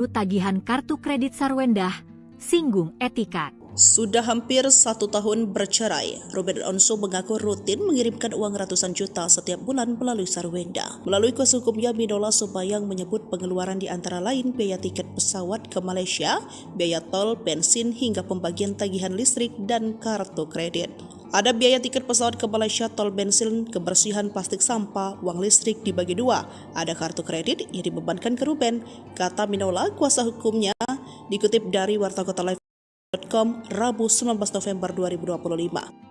Tagihan kartu kredit Sarwendah, singgung etikat. Sudah hampir 1 tahun bercerai, Ruben Onsu mengaku rutin mengirimkan uang ratusan juta setiap bulan melalui Sarwendah. Melalui kuasa hukumnya, Minola Subayang menyebut pengeluaran di antara lain biaya tiket pesawat ke Malaysia, biaya tol, bensin, hingga pembagian tagihan listrik dan kartu kredit. Ada biaya tiket pesawat ke Malaysia, tol, bensin, kebersihan, plastik sampah, uang listrik dibagi dua. Ada kartu kredit yang dibebankan ke Ruben, kata Minola, kuasa hukumnya, dikutip dari wartakotalive.com Rabu 19 November 2025.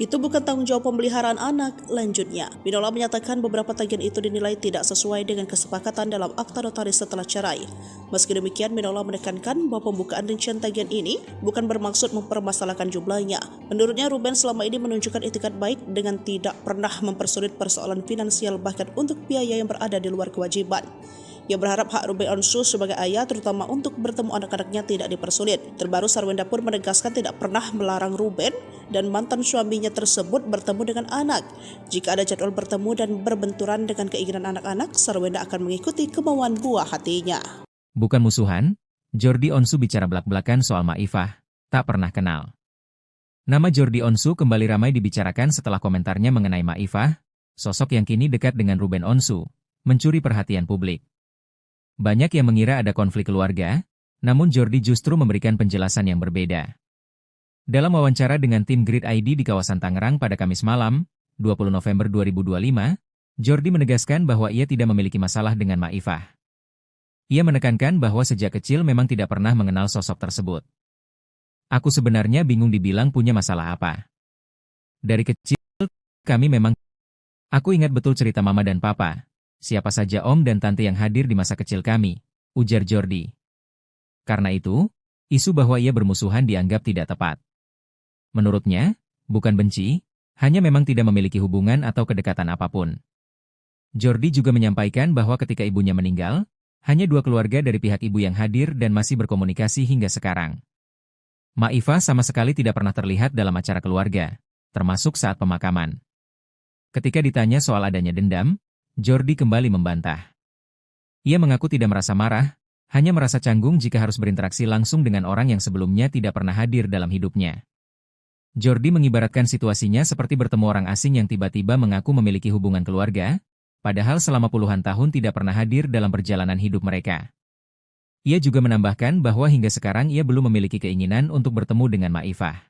Itu bukan tanggung jawab pemeliharaan anak, lanjutnya. Minola menyatakan beberapa tagihan itu dinilai tidak sesuai dengan kesepakatan dalam akta notaris setelah cerai. Meski demikian, Minola menekankan bahwa pembukaan rincian tagihan ini bukan bermaksud mempermasalahkan jumlahnya. Menurutnya, Ruben selama ini menunjukkan etikat baik dengan tidak pernah mempersulit persoalan finansial bahkan untuk biaya yang berada di luar kewajiban. Ia berharap hak Ruben Onsu sebagai ayah terutama untuk bertemu anak-anaknya tidak dipersulit. Terbaru, Sarwendah pun menegaskan tidak pernah melarang Ruben dan mantan suaminya tersebut bertemu dengan anak. Jika ada jadwal bertemu dan berbenturan dengan keinginan anak-anak, Sarwendah akan mengikuti kemauan buah hatinya. Bukan musuhan, Jordi Onsu bicara belak-belakan soal Maifah, tak pernah kenal. Nama Jordi Onsu kembali ramai dibicarakan setelah komentarnya mengenai Maifah, sosok yang kini dekat dengan Ruben Onsu, mencuri perhatian publik. Banyak yang mengira ada konflik keluarga, namun Jordi justru memberikan penjelasan yang berbeda. Dalam wawancara dengan tim Grid ID di kawasan Tangerang pada Kamis malam, 20 November 2025, Jordi menegaskan bahwa ia tidak memiliki masalah dengan Maifah. Ia menekankan bahwa sejak kecil memang tidak pernah mengenal sosok tersebut. Aku sebenarnya bingung dibilang punya masalah apa. Dari kecil, kami memang... Aku ingat betul cerita mama dan papa. Siapa saja om dan tante yang hadir di masa kecil kami, ujar Jordi. Karena itu, isu bahwa ia bermusuhan dianggap tidak tepat. Menurutnya, bukan benci, hanya memang tidak memiliki hubungan atau kedekatan apapun. Jordi juga menyampaikan bahwa ketika ibunya meninggal, hanya 2 keluarga dari pihak ibu yang hadir dan masih berkomunikasi hingga sekarang. Maifah sama sekali tidak pernah terlihat dalam acara keluarga, termasuk saat pemakaman. Ketika ditanya soal adanya dendam, Jordi kembali membantah. Ia mengaku tidak merasa marah, hanya merasa canggung jika harus berinteraksi langsung dengan orang yang sebelumnya tidak pernah hadir dalam hidupnya. Jordi mengibaratkan situasinya seperti bertemu orang asing yang tiba-tiba mengaku memiliki hubungan keluarga, padahal selama puluhan tahun tidak pernah hadir dalam perjalanan hidup mereka. Ia juga menambahkan bahwa hingga sekarang ia belum memiliki keinginan untuk bertemu dengan Maifah.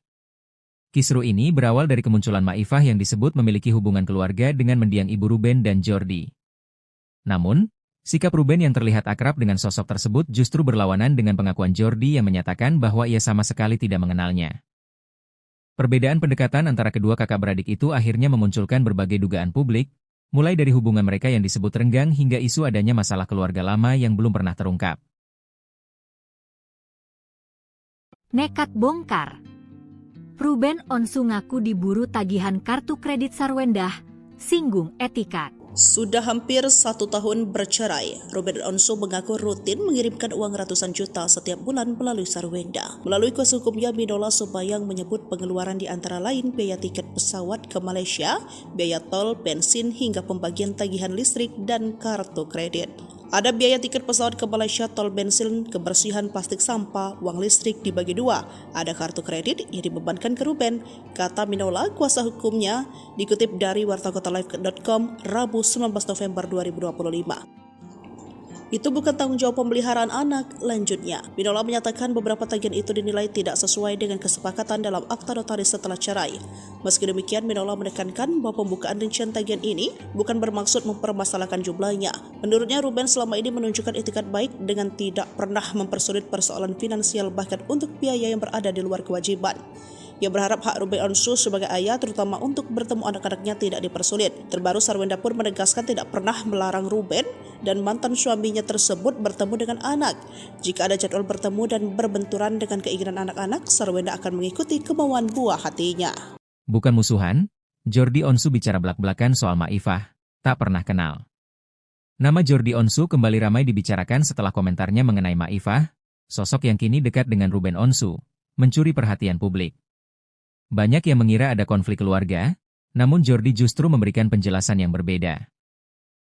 Kisru ini berawal dari kemunculan Maifah yang disebut memiliki hubungan keluarga dengan mendiang ibu Ruben dan Jordi. Namun, sikap Ruben yang terlihat akrab dengan sosok tersebut justru berlawanan dengan pengakuan Jordi yang menyatakan bahwa ia sama sekali tidak mengenalnya. Perbedaan pendekatan antara kedua kakak beradik itu akhirnya memunculkan berbagai dugaan publik, mulai dari hubungan mereka yang disebut renggang hingga isu adanya masalah keluarga lama yang belum pernah terungkap. Nekat bongkar. Ruben Onsu ngaku diburu tagihan kartu kredit Sarwendah, singgung etikat. Sudah hampir 1 tahun bercerai, Ruben Onsu mengaku rutin mengirimkan uang ratusan juta setiap bulan melalui Sarwendah. Melalui kuasa hukumnya, Minola Subayang menyebut pengeluaran di antara lain biaya tiket pesawat ke Malaysia, biaya tol, bensin, hingga pembagian tagihan listrik dan kartu kredit. Ada biaya tiket pesawat ke Malaysia, tol, bensin, kebersihan, plastik sampah, uang listrik dibagi dua. Ada kartu kredit yang dibebankan ke Ruben, kata Minola, kuasa hukumnya, dikutip dari wartakotalive.com Rabu 19 November 2025. Itu bukan tanggung jawab pemeliharaan anak, lanjutnya. Minola menyatakan beberapa tagihan itu dinilai tidak sesuai dengan kesepakatan dalam akta notaris setelah cerai. Meski demikian, Minola menekankan bahwa pembukaan rincian tagihan ini bukan bermaksud mempermasalahkan jumlahnya. Menurutnya, Ruben selama ini menunjukkan etikat baik dengan tidak pernah mempersulit persoalan finansial bahkan untuk biaya yang berada di luar kewajiban. Ia berharap hak Ruben Onsu sebagai ayah terutama untuk bertemu anak-anaknya tidak dipersulit. Terbaru, Sarwendah pun menegaskan tidak pernah melarang Ruben dan mantan suaminya tersebut bertemu dengan anak. Jika ada jadwal bertemu dan berbenturan dengan keinginan anak-anak, Sarwendah akan mengikuti kemauan buah hatinya. Bukan musuhan, Jordi Onsu bicara belak-belakan soal Maifah, tak pernah kenal. Nama Jordi Onsu kembali ramai dibicarakan setelah komentarnya mengenai Maifah, sosok yang kini dekat dengan Ruben Onsu, mencuri perhatian publik. Banyak yang mengira ada konflik keluarga, namun Jordi justru memberikan penjelasan yang berbeda.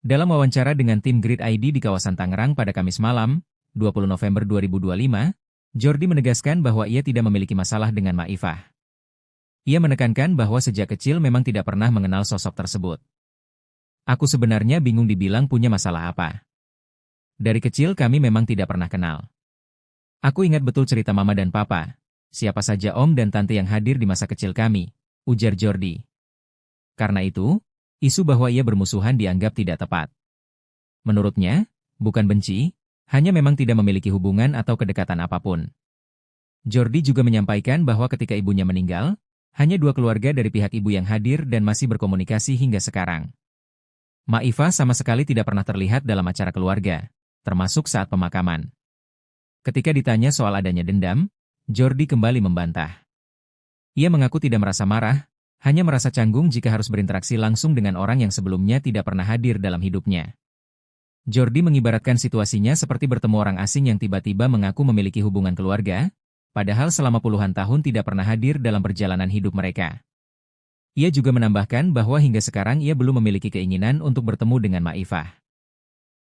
Dalam wawancara dengan tim Grid ID di kawasan Tangerang pada Kamis malam, 20 November 2025, Jordi menegaskan bahwa ia tidak memiliki masalah dengan Maifah. Ia menekankan bahwa sejak kecil memang tidak pernah mengenal sosok tersebut. Aku sebenarnya bingung dibilang punya masalah apa. Dari kecil kami memang tidak pernah kenal. Aku ingat betul cerita mama dan papa, siapa saja om dan tante yang hadir di masa kecil kami, ujar Jordi. Karena itu, isu bahwa ia bermusuhan dianggap tidak tepat. Menurutnya, bukan benci, hanya memang tidak memiliki hubungan atau kedekatan apapun. Jordi juga menyampaikan bahwa ketika ibunya meninggal, hanya 2 keluarga dari pihak ibu yang hadir dan masih berkomunikasi hingga sekarang. Maifah sama sekali tidak pernah terlihat dalam acara keluarga, termasuk saat pemakaman. Ketika ditanya soal adanya dendam, Jordi kembali membantah. Ia mengaku tidak merasa marah, hanya merasa canggung jika harus berinteraksi langsung dengan orang yang sebelumnya tidak pernah hadir dalam hidupnya. Jordi mengibaratkan situasinya seperti bertemu orang asing yang tiba-tiba mengaku memiliki hubungan keluarga, padahal selama puluhan tahun tidak pernah hadir dalam perjalanan hidup mereka. Ia juga menambahkan bahwa hingga sekarang ia belum memiliki keinginan untuk bertemu dengan Maifah.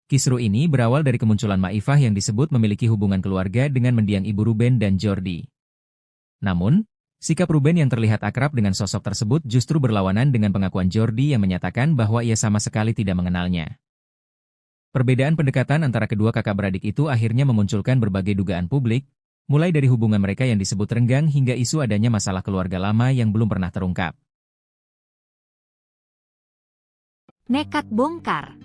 Kisru ini berawal dari kemunculan Maifah yang disebut memiliki hubungan keluarga dengan mendiang ibu Ruben dan Jordi. Namun, sikap Ruben yang terlihat akrab dengan sosok tersebut justru berlawanan dengan pengakuan Jordi yang menyatakan bahwa ia sama sekali tidak mengenalnya. Perbedaan pendekatan antara kedua kakak beradik itu akhirnya memunculkan berbagai dugaan publik, mulai dari hubungan mereka yang disebut renggang hingga isu adanya masalah keluarga lama yang belum pernah terungkap. Nekat bongkar.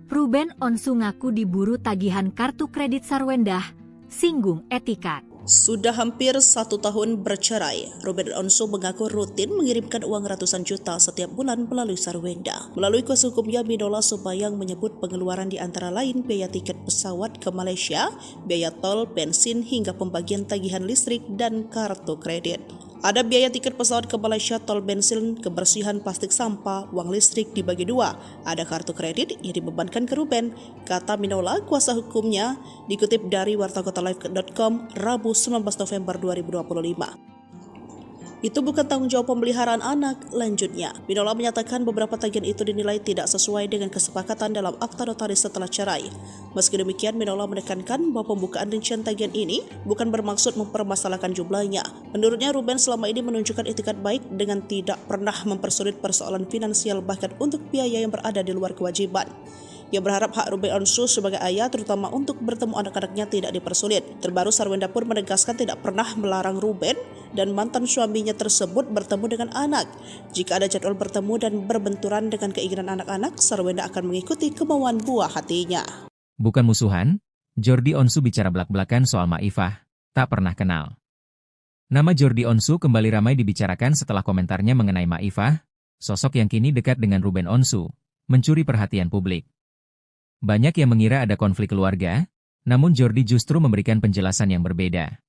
Ruben Onsu ngaku diburu tagihan kartu kredit Sarwendah, singgung etika. Sudah hampir 1 tahun bercerai, Ruben Onsu mengaku rutin mengirimkan uang ratusan juta setiap bulan melalui Sarwendah. Melalui kuasa hukumnya, Minola Subayang menyebut pengeluaran di antara lain biaya tiket pesawat ke Malaysia, biaya tol, bensin, hingga pembagian tagihan listrik dan kartu kredit. Ada biaya tiket pesawat ke Malaysia, tol, bensin, kebersihan plastik sampah, uang listrik dibagi 2. Ada kartu kredit yang dibebankan ke Ruben, kata Minola, kuasa hukumnya, dikutip dari wartakotalive.com, Rabu 19 November 2025. Itu bukan tanggung jawab pemeliharaan anak, lanjutnya. Minola menyatakan beberapa tagihan itu dinilai tidak sesuai dengan kesepakatan dalam akta notaris setelah cerai. Meski demikian, Minola menekankan bahwa pembukaan rincian tagihan ini bukan bermaksud mempermasalahkan jumlahnya. Menurutnya, Ruben selama ini menunjukkan etikat baik dengan tidak pernah mempersulit persoalan finansial bahkan untuk biaya yang berada di luar kewajiban. Ia berharap hak Ruben Onsu sebagai ayah terutama untuk bertemu anak-anaknya tidak dipersulit. Terbaru, Sarwendah pun menegaskan tidak pernah melarang Ruben dan mantan suaminya tersebut bertemu dengan anak. Jika ada jadwal bertemu dan berbenturan dengan keinginan anak-anak, Sarwendah akan mengikuti kemauan buah hatinya. Bukan musuhan, Jordi Onsu bicara belak-belakan soal Maifah, tak pernah kenal. Nama Jordi Onsu kembali ramai dibicarakan setelah komentarnya mengenai Maifah, sosok yang kini dekat dengan Ruben Onsu, mencuri perhatian publik. Banyak yang mengira ada konflik keluarga, namun Jordi justru memberikan penjelasan yang berbeda.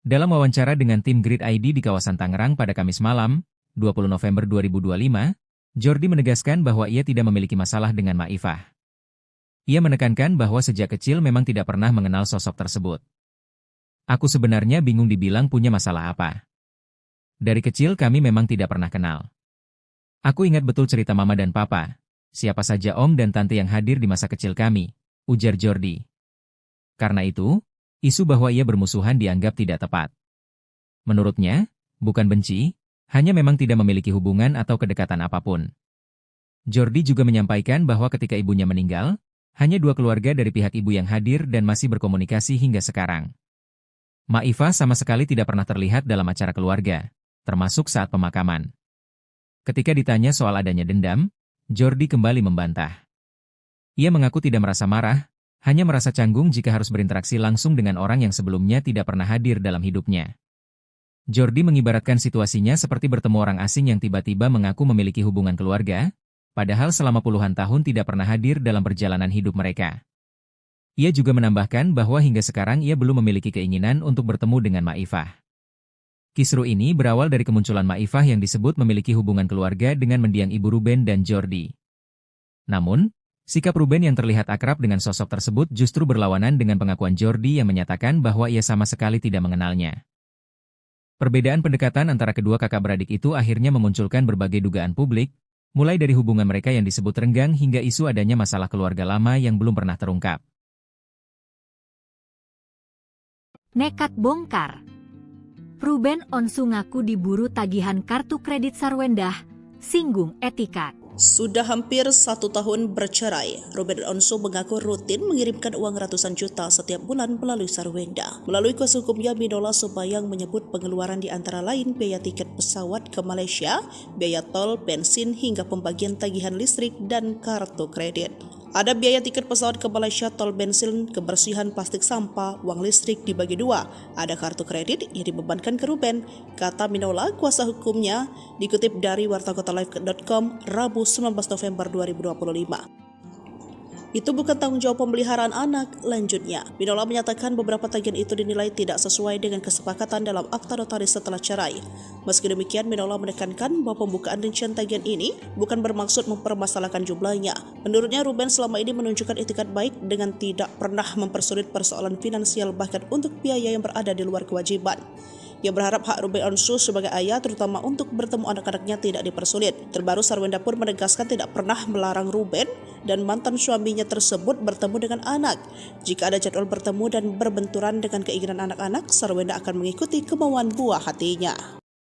Dalam wawancara dengan tim Grid ID di kawasan Tangerang pada Kamis malam, 20 November 2025, Jordi menegaskan bahwa ia tidak memiliki masalah dengan Maifah. Ia menekankan bahwa sejak kecil memang tidak pernah mengenal sosok tersebut. Aku sebenarnya bingung dibilang punya masalah apa. Dari kecil kami memang tidak pernah kenal. Aku ingat betul cerita mama dan papa, siapa saja om dan tante yang hadir di masa kecil kami, ujar Jordi. Karena itu, isu bahwa ia bermusuhan dianggap tidak tepat. Menurutnya, bukan benci, hanya memang tidak memiliki hubungan atau kedekatan apapun. Jordi juga menyampaikan bahwa ketika ibunya meninggal, hanya 2 keluarga dari pihak ibu yang hadir dan masih berkomunikasi hingga sekarang. Maifah sama sekali tidak pernah terlihat dalam acara keluarga, termasuk saat pemakaman. Ketika ditanya soal adanya dendam, Jordi kembali membantah. Ia mengaku tidak merasa marah, hanya merasa canggung jika harus berinteraksi langsung dengan orang yang sebelumnya tidak pernah hadir dalam hidupnya. Jordi mengibaratkan situasinya seperti bertemu orang asing yang tiba-tiba mengaku memiliki hubungan keluarga, padahal selama puluhan tahun tidak pernah hadir dalam perjalanan hidup mereka. Ia juga menambahkan bahwa hingga sekarang ia belum memiliki keinginan untuk bertemu dengan Maifah. Kisru ini berawal dari kemunculan Maifah yang disebut memiliki hubungan keluarga dengan mendiang ibu Ruben dan Jordi. Namun, sikap Ruben yang terlihat akrab dengan sosok tersebut justru berlawanan dengan pengakuan Jordi yang menyatakan bahwa ia sama sekali tidak mengenalnya. Perbedaan pendekatan antara kedua kakak beradik itu akhirnya memunculkan berbagai dugaan publik, mulai dari hubungan mereka yang disebut renggang hingga isu adanya masalah keluarga lama yang belum pernah terungkap. Nekat bongkar. Ruben Onsu ngaku diburu tagihan kartu kredit Sarwendah, singgung etikat. Sudah hampir 1 tahun bercerai, Ruben Onsu mengaku rutin mengirimkan uang ratusan juta setiap bulan melalui Sarwendah. Melalui kuasa hukumnya, Minola Subayang menyebut pengeluaran di antara lain biaya tiket pesawat ke Malaysia, biaya tol, bensin, hingga pembagian tagihan listrik dan kartu kredit. Ada biaya tiket pesawat ke Malaysia, tol, bensin, kebersihan, plastik sampah, uang listrik dibagi dua. Ada kartu kredit yang dibebankan ke Ruben, kata Minola, kuasa hukumnya, dikutip dari wartakotalive.com Rabu 19 November 2025. Itu bukan tanggung jawab pemeliharaan anak, lanjutnya. Minola menyatakan beberapa tagihan itu dinilai tidak sesuai dengan kesepakatan dalam akta notaris setelah cerai. Meski demikian, Minola menekankan bahwa pembukaan rincian tagihan ini bukan bermaksud mempermasalahkan jumlahnya. Menurutnya, Ruben selama ini menunjukkan etikat baik dengan tidak pernah mempersulit persoalan finansial bahkan untuk biaya yang berada di luar kewajiban. Ia berharap hak Ruben Onsu sebagai ayah terutama untuk bertemu anak-anaknya tidak dipersulit. Terbaru, Sarwendah pun menegaskan tidak pernah melarang Ruben dan mantan suaminya tersebut bertemu dengan anak. Jika ada jadwal bertemu dan berbenturan dengan keinginan anak-anak, Sarwendah akan mengikuti kemauan buah hatinya.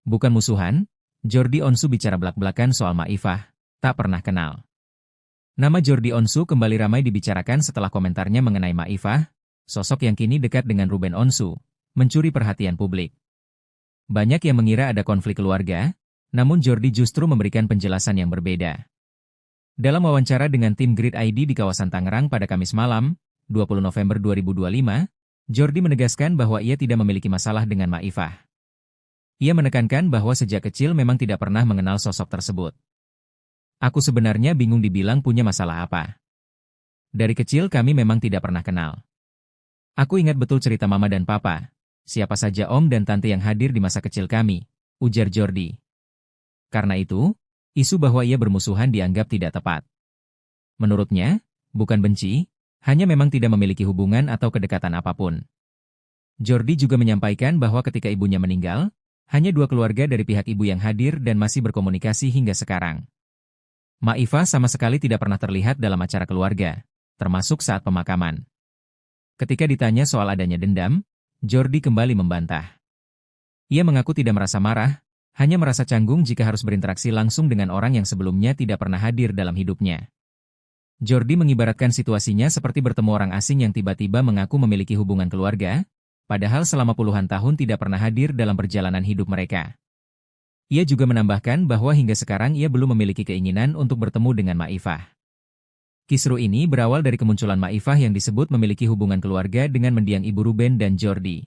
Bukan musuhan, Jordi Onsu bicara belak-belakan soal Maifah, tak pernah kenal. Nama Jordi Onsu kembali ramai dibicarakan setelah komentarnya mengenai Maifah, sosok yang kini dekat dengan Ruben Onsu, mencuri perhatian publik. Banyak yang mengira ada konflik keluarga, namun Jordi justru memberikan penjelasan yang berbeda. Dalam wawancara dengan tim Grid ID di kawasan Tangerang pada Kamis malam, 20 November 2025, Jordi menegaskan bahwa ia tidak memiliki masalah dengan Maifah. Ia menekankan bahwa sejak kecil memang tidak pernah mengenal sosok tersebut. Aku sebenarnya bingung dibilang punya masalah apa. Dari kecil kami memang tidak pernah kenal. Aku ingat betul cerita mama dan papa. Siapa saja om dan tante yang hadir di masa kecil kami, ujar Jordi. Karena itu, isu bahwa ia bermusuhan dianggap tidak tepat. Menurutnya, bukan benci, hanya memang tidak memiliki hubungan atau kedekatan apapun. Jordi juga menyampaikan bahwa ketika ibunya meninggal, hanya 2 keluarga dari pihak ibu yang hadir dan masih berkomunikasi hingga sekarang. Maifah sama sekali tidak pernah terlihat dalam acara keluarga, termasuk saat pemakaman. Ketika ditanya soal adanya dendam, Jordi kembali membantah. Ia mengaku tidak merasa marah, hanya merasa canggung jika harus berinteraksi langsung dengan orang yang sebelumnya tidak pernah hadir dalam hidupnya. Jordi mengibaratkan situasinya seperti bertemu orang asing yang tiba-tiba mengaku memiliki hubungan keluarga, padahal selama puluhan tahun tidak pernah hadir dalam perjalanan hidup mereka. Ia juga menambahkan bahwa hingga sekarang ia belum memiliki keinginan untuk bertemu dengan Maifah. Kisru ini berawal dari kemunculan Maifah yang disebut memiliki hubungan keluarga dengan mendiang ibu Ruben dan Jordi.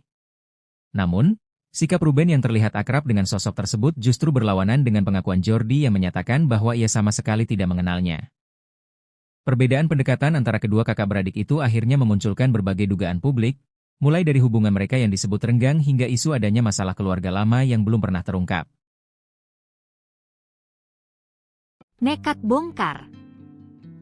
Namun, sikap Ruben yang terlihat akrab dengan sosok tersebut justru berlawanan dengan pengakuan Jordi yang menyatakan bahwa ia sama sekali tidak mengenalnya. Perbedaan pendekatan antara kedua kakak beradik itu akhirnya memunculkan berbagai dugaan publik, mulai dari hubungan mereka yang disebut renggang hingga isu adanya masalah keluarga lama yang belum pernah terungkap. Nekat bongkar.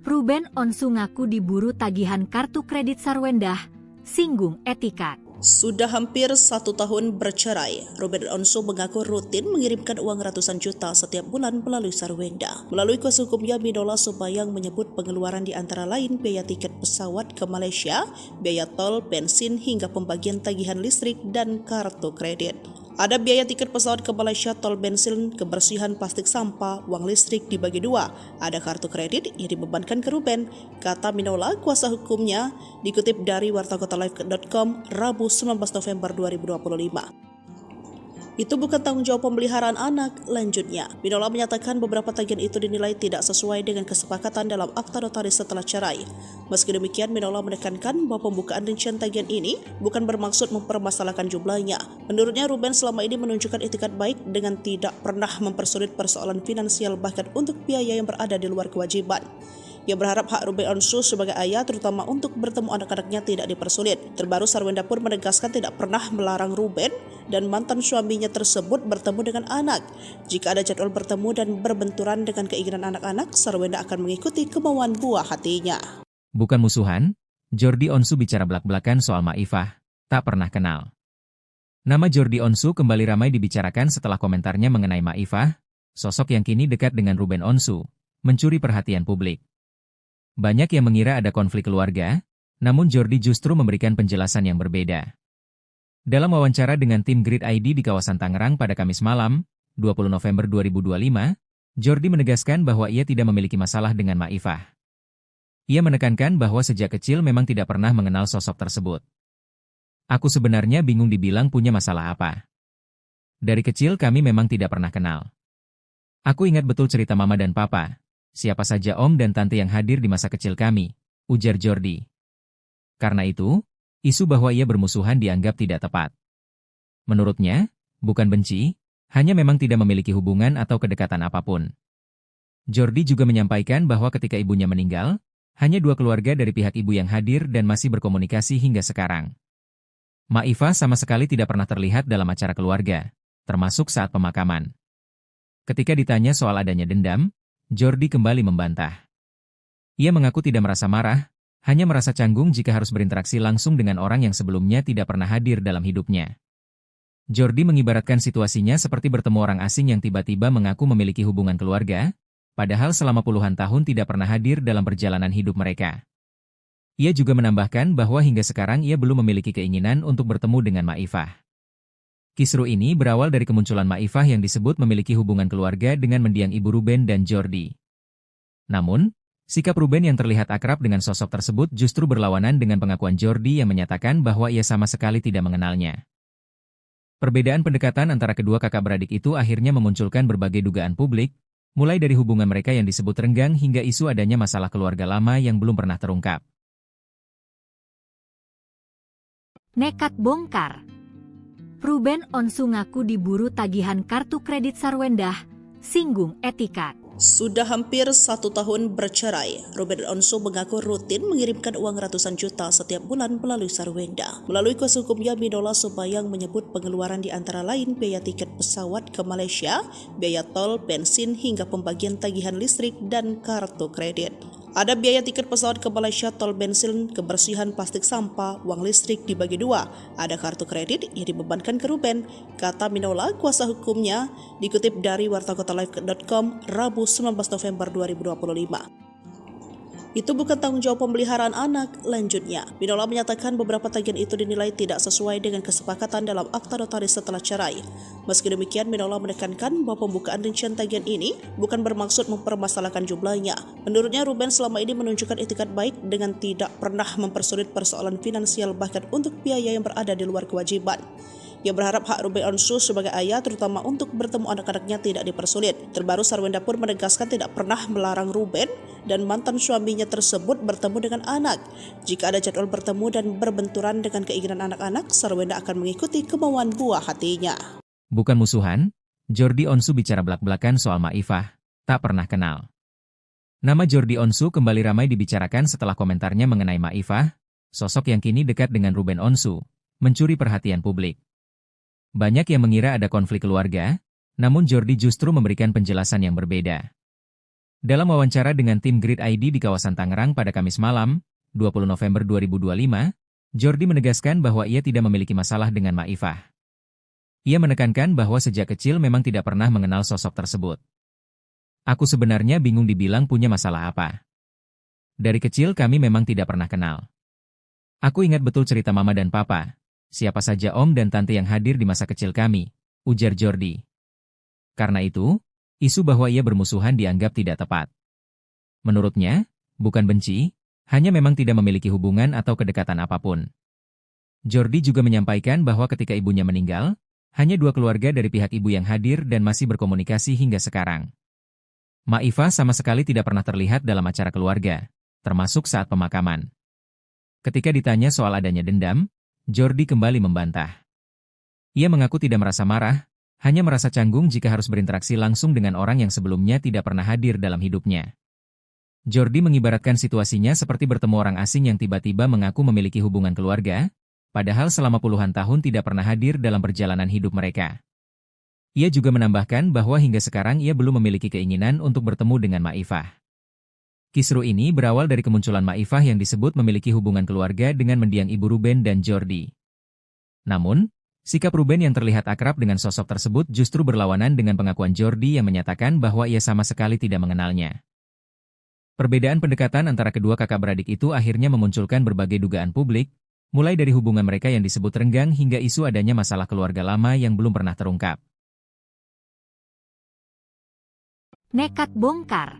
Ruben Onsu ngaku diburu tagihan kartu kredit Sarwendah, singgung etikat. Sudah hampir 1 tahun bercerai, Ruben Onsu mengaku rutin mengirimkan uang ratusan juta setiap bulan melalui Sarwendah. Melalui kuasa hukumnya, Minola Subayang menyebut pengeluaran di antara lain biaya tiket pesawat ke Malaysia, biaya tol, bensin, hingga pembagian tagihan listrik dan kartu kredit. Ada biaya tiket pesawat ke Malaysia, tol, bensin, kebersihan, plastik sampah, uang listrik dibagi dua. Ada kartu kredit yang dibebankan ke Ruben, kata Minola, kuasa hukumnya, dikutip dari wartakotalive.com Rabu 19 November 2025. Itu bukan tanggung jawab pemeliharaan anak, lanjutnya. Minola menyatakan beberapa tagihan itu dinilai tidak sesuai dengan kesepakatan dalam akta notaris setelah cerai. Meski demikian, Minola menekankan bahwa pembukaan rincian tagihan ini bukan bermaksud mempermasalahkan jumlahnya. Menurutnya, Ruben selama ini menunjukkan etikat baik dengan tidak pernah mempersulit persoalan finansial bahkan untuk biaya yang berada di luar kewajiban. Ia berharap hak Ruben Onsu sebagai ayah terutama untuk bertemu anak-anaknya tidak dipersulit. Terbaru, Sarwendah pun menegaskan tidak pernah melarang Ruben dan mantan suaminya tersebut bertemu dengan anak. Jika ada jadwal bertemu dan berbenturan dengan keinginan anak-anak, Sarwendah akan mengikuti kemauan buah hatinya. Bukan musuhan, Jordi Onsu bicara belak-belakan soal Maifah, tak pernah kenal. Nama Jordi Onsu kembali ramai dibicarakan setelah komentarnya mengenai Maifah, sosok yang kini dekat dengan Ruben Onsu, mencuri perhatian publik. Banyak yang mengira ada konflik keluarga, namun Jordi justru memberikan penjelasan yang berbeda. Dalam wawancara dengan tim Grid ID di kawasan Tangerang pada Kamis malam, 20 November 2025, Jordi menegaskan bahwa ia tidak memiliki masalah dengan Maifah. Ia menekankan bahwa sejak kecil memang tidak pernah mengenal sosok tersebut. Aku sebenarnya bingung dibilang punya masalah apa. Dari kecil kami memang tidak pernah kenal. Aku ingat betul cerita mama dan papa, siapa saja om dan tante yang hadir di masa kecil kami, ujar Jordi. Karena itu, isu bahwa ia bermusuhan dianggap tidak tepat. Menurutnya, bukan benci, hanya memang tidak memiliki hubungan atau kedekatan apapun. Jordi juga menyampaikan bahwa ketika ibunya meninggal, hanya 2 keluarga dari pihak ibu yang hadir dan masih berkomunikasi hingga sekarang. Maifah sama sekali tidak pernah terlihat dalam acara keluarga, termasuk saat pemakaman. Ketika ditanya soal adanya dendam, Jordi kembali membantah. Ia mengaku tidak merasa marah, hanya merasa canggung jika harus berinteraksi langsung dengan orang yang sebelumnya tidak pernah hadir dalam hidupnya. Jordi mengibaratkan situasinya seperti bertemu orang asing yang tiba-tiba mengaku memiliki hubungan keluarga, padahal selama puluhan tahun tidak pernah hadir dalam perjalanan hidup mereka. Ia juga menambahkan bahwa hingga sekarang ia belum memiliki keinginan untuk bertemu dengan Maifah. Kisru ini berawal dari kemunculan Maifah yang disebut memiliki hubungan keluarga dengan mendiang ibu Ruben dan Jordi. Namun, sikap Ruben yang terlihat akrab dengan sosok tersebut justru berlawanan dengan pengakuan Jordi yang menyatakan bahwa ia sama sekali tidak mengenalnya. Perbedaan pendekatan antara kedua kakak beradik itu akhirnya memunculkan berbagai dugaan publik, mulai dari hubungan mereka yang disebut renggang hingga isu adanya masalah keluarga lama yang belum pernah terungkap. Nekat bongkar. Ruben Onsu ngaku diburu tagihan kartu kredit Sarwendah, singgung etika. Sudah hampir 1 tahun bercerai, Ruben Onsu mengaku rutin mengirimkan uang ratusan juta setiap bulan melalui Sarwendah. Melalui kuasa hukumnya, Minola Subayang menyebut pengeluaran di antara lain biaya tiket pesawat ke Malaysia, biaya tol, bensin, hingga pembagian tagihan listrik dan kartu kredit. Ada biaya tiket pesawat ke Malaysia, tol, bensin, kebersihan plastik sampah, uang listrik dibagi 2. Ada kartu kredit yang dibebankan ke Ruben, kata Minola kuasa hukumnya, dikutip dari wartakotalive.com Rabu 19 November 2025. Itu bukan tanggung jawab pemeliharaan anak, lanjutnya. Minola menyatakan beberapa tagihan itu dinilai tidak sesuai dengan kesepakatan dalam akta notaris setelah cerai. Meski demikian, Minola menekankan bahwa pembukaan rincian tagihan ini bukan bermaksud mempermasalahkan jumlahnya. Menurutnya, Ruben selama ini menunjukkan etikat baik dengan tidak pernah mempersulit persoalan finansial bahkan untuk biaya yang berada di luar kewajiban. Ia berharap hak Ruben Onsu sebagai ayah terutama untuk bertemu anak-anaknya tidak dipersulit. Terbaru, Sarwendah pun menegaskan tidak pernah melarang Ruben dan mantan suaminya tersebut bertemu dengan anak. Jika ada jadwal bertemu dan berbenturan dengan keinginan anak-anak, Sarwendah akan mengikuti kemauan buah hatinya. Bukan musuhan, Jordi Onsu bicara belak-belakan soal Maifah, tak pernah kenal. Nama Jordi Onsu kembali ramai dibicarakan setelah komentarnya mengenai Maifah, sosok yang kini dekat dengan Ruben Onsu, mencuri perhatian publik. Banyak yang mengira ada konflik keluarga, namun Jordi justru memberikan penjelasan yang berbeda. Dalam wawancara dengan tim Grid ID di kawasan Tangerang pada Kamis malam, 20 November 2025, Jordi menegaskan bahwa ia tidak memiliki masalah dengan Maifah. Ia menekankan bahwa sejak kecil memang tidak pernah mengenal sosok tersebut. Aku sebenarnya bingung dibilang punya masalah apa. Dari kecil kami memang tidak pernah kenal. Aku ingat betul cerita mama dan papa, siapa saja om dan tante yang hadir di masa kecil kami, ujar Jordi. Karena itu, isu bahwa ia bermusuhan dianggap tidak tepat. Menurutnya, bukan benci, hanya memang tidak memiliki hubungan atau kedekatan apapun. Jordi juga menyampaikan bahwa ketika ibunya meninggal, hanya 2 keluarga dari pihak ibu yang hadir dan masih berkomunikasi hingga sekarang. Maifah sama sekali tidak pernah terlihat dalam acara keluarga, termasuk saat pemakaman. Ketika ditanya soal adanya dendam, Jordi kembali membantah. Ia mengaku tidak merasa marah, hanya merasa canggung jika harus berinteraksi langsung dengan orang yang sebelumnya tidak pernah hadir dalam hidupnya. Jordi mengibaratkan situasinya seperti bertemu orang asing yang tiba-tiba mengaku memiliki hubungan keluarga, padahal selama puluhan tahun tidak pernah hadir dalam perjalanan hidup mereka. Ia juga menambahkan bahwa hingga sekarang ia belum memiliki keinginan untuk bertemu dengan Maifah. Kisru ini berawal dari kemunculan Maifah yang disebut memiliki hubungan keluarga dengan mendiang ibu Ruben dan Jordi. Namun, sikap Ruben yang terlihat akrab dengan sosok tersebut justru berlawanan dengan pengakuan Jordi yang menyatakan bahwa ia sama sekali tidak mengenalnya. Perbedaan pendekatan antara kedua kakak beradik itu akhirnya memunculkan berbagai dugaan publik, Mulai dari hubungan mereka yang disebut renggang hingga isu adanya masalah keluarga lama yang belum pernah terungkap. Nekat bongkar.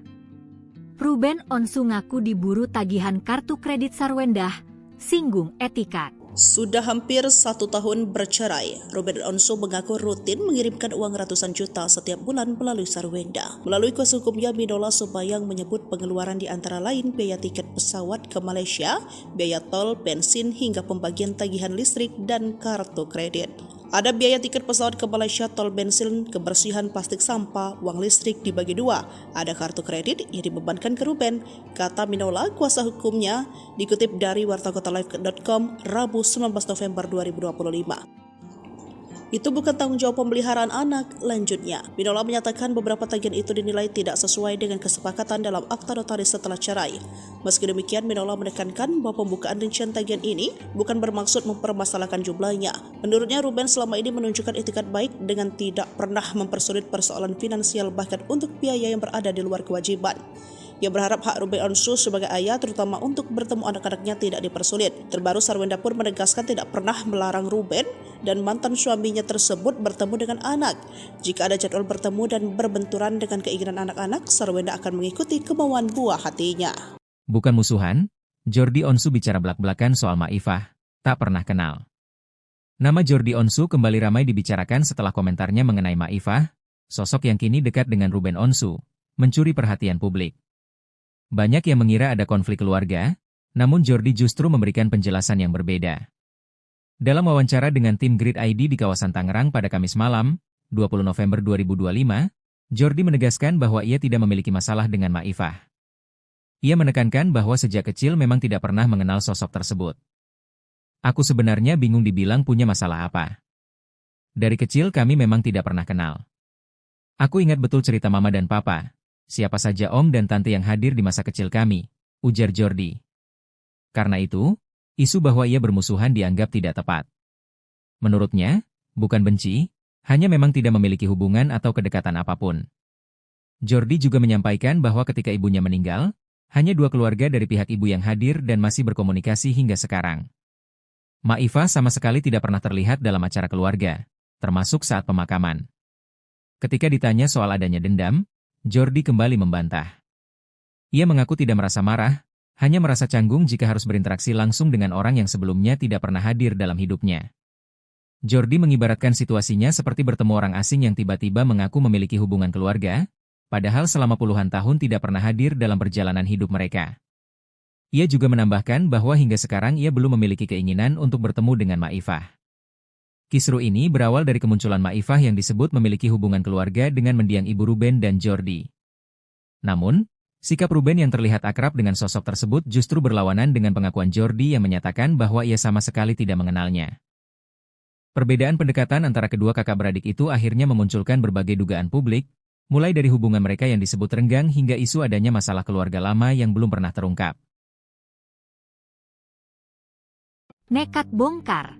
Ruben Onsu ngaku diburu tagihan kartu kredit Sarwendah, singgung etikat. Sudah hampir 1 tahun bercerai, Ruben Onsu mengaku rutin mengirimkan uang ratusan juta setiap bulan melalui Sarwendah. Melalui kuasa hukumnya, Minola Subayang menyebut pengeluaran di antara lain biaya tiket pesawat ke Malaysia, biaya tol, bensin, hingga pembagian tagihan listrik dan kartu kredit. Ada biaya tiket pesawat ke Malaysia, tol, bensin, kebersihan, plastik sampah, uang listrik dibagi dua. Ada kartu kredit yang dibebankan ke Ruben, kata Minola, kuasa hukumnya, dikutip dari wartakotalive.com Rabu 19 November 2025. Itu bukan tanggung jawab pemeliharaan anak, lanjutnya. Minola menyatakan beberapa tagihan itu dinilai tidak sesuai dengan kesepakatan dalam akta notaris setelah cerai. Meski demikian, Minola menekankan bahwa pembukaan rincian tagihan ini bukan bermaksud mempermasalahkan jumlahnya. Menurutnya, Ruben selama ini menunjukkan etikat baik dengan tidak pernah mempersulit persoalan finansial bahkan untuk biaya yang berada di luar kewajiban. Ia berharap hak Ruben Onsu sebagai ayah terutama untuk bertemu anak-anaknya tidak dipersulit. Terbaru, Sarwendah pun menegaskan tidak pernah melarang Ruben dan mantan suaminya tersebut bertemu dengan anak. Jika ada jadwal bertemu dan berbenturan dengan keinginan anak-anak, Sarwendah akan mengikuti kemauan buah hatinya. Bukan musuhan, Jordi Onsu bicara belak-belakan soal Maifah, tak pernah kenal. Nama Jordi Onsu kembali ramai dibicarakan setelah komentarnya mengenai Maifah, sosok yang kini dekat dengan Ruben Onsu, mencuri perhatian publik. Banyak yang mengira ada konflik keluarga, namun Jordi justru memberikan penjelasan yang berbeda. Dalam wawancara dengan tim Grid ID di kawasan Tangerang pada Kamis malam, 20 November 2025, Jordi menegaskan bahwa ia tidak memiliki masalah dengan Maifah. Ia menekankan bahwa sejak kecil memang tidak pernah mengenal sosok tersebut. Aku sebenarnya bingung dibilang punya masalah apa. Dari kecil kami memang tidak pernah kenal. Aku ingat betul cerita mama dan papa. Siapa saja om dan tante yang hadir di masa kecil kami, ujar Jordi. Karena itu, isu bahwa ia bermusuhan dianggap tidak tepat. Menurutnya, bukan benci, hanya memang tidak memiliki hubungan atau kedekatan apapun. Jordi juga menyampaikan bahwa ketika ibunya meninggal, hanya 2 keluarga dari pihak ibu yang hadir dan masih berkomunikasi hingga sekarang. Maifah sama sekali tidak pernah terlihat dalam acara keluarga, termasuk saat pemakaman. Ketika ditanya soal adanya dendam, Jordi kembali membantah. Ia mengaku tidak merasa marah, hanya merasa canggung jika harus berinteraksi langsung dengan orang yang sebelumnya tidak pernah hadir dalam hidupnya. Jordi mengibaratkan situasinya seperti bertemu orang asing yang tiba-tiba mengaku memiliki hubungan keluarga, padahal selama puluhan tahun tidak pernah hadir dalam perjalanan hidup mereka. Ia juga menambahkan bahwa hingga sekarang ia belum memiliki keinginan untuk bertemu dengan Maifah. Kisru ini berawal dari kemunculan Maifah yang disebut memiliki hubungan keluarga dengan mendiang ibu Ruben dan Jordi. Namun, sikap Ruben yang terlihat akrab dengan sosok tersebut justru berlawanan dengan pengakuan Jordi yang menyatakan bahwa ia sama sekali tidak mengenalnya. Perbedaan pendekatan antara kedua kakak beradik itu akhirnya memunculkan berbagai dugaan publik, mulai dari hubungan mereka yang disebut renggang hingga isu adanya masalah keluarga lama yang belum pernah terungkap. Nekat bongkar.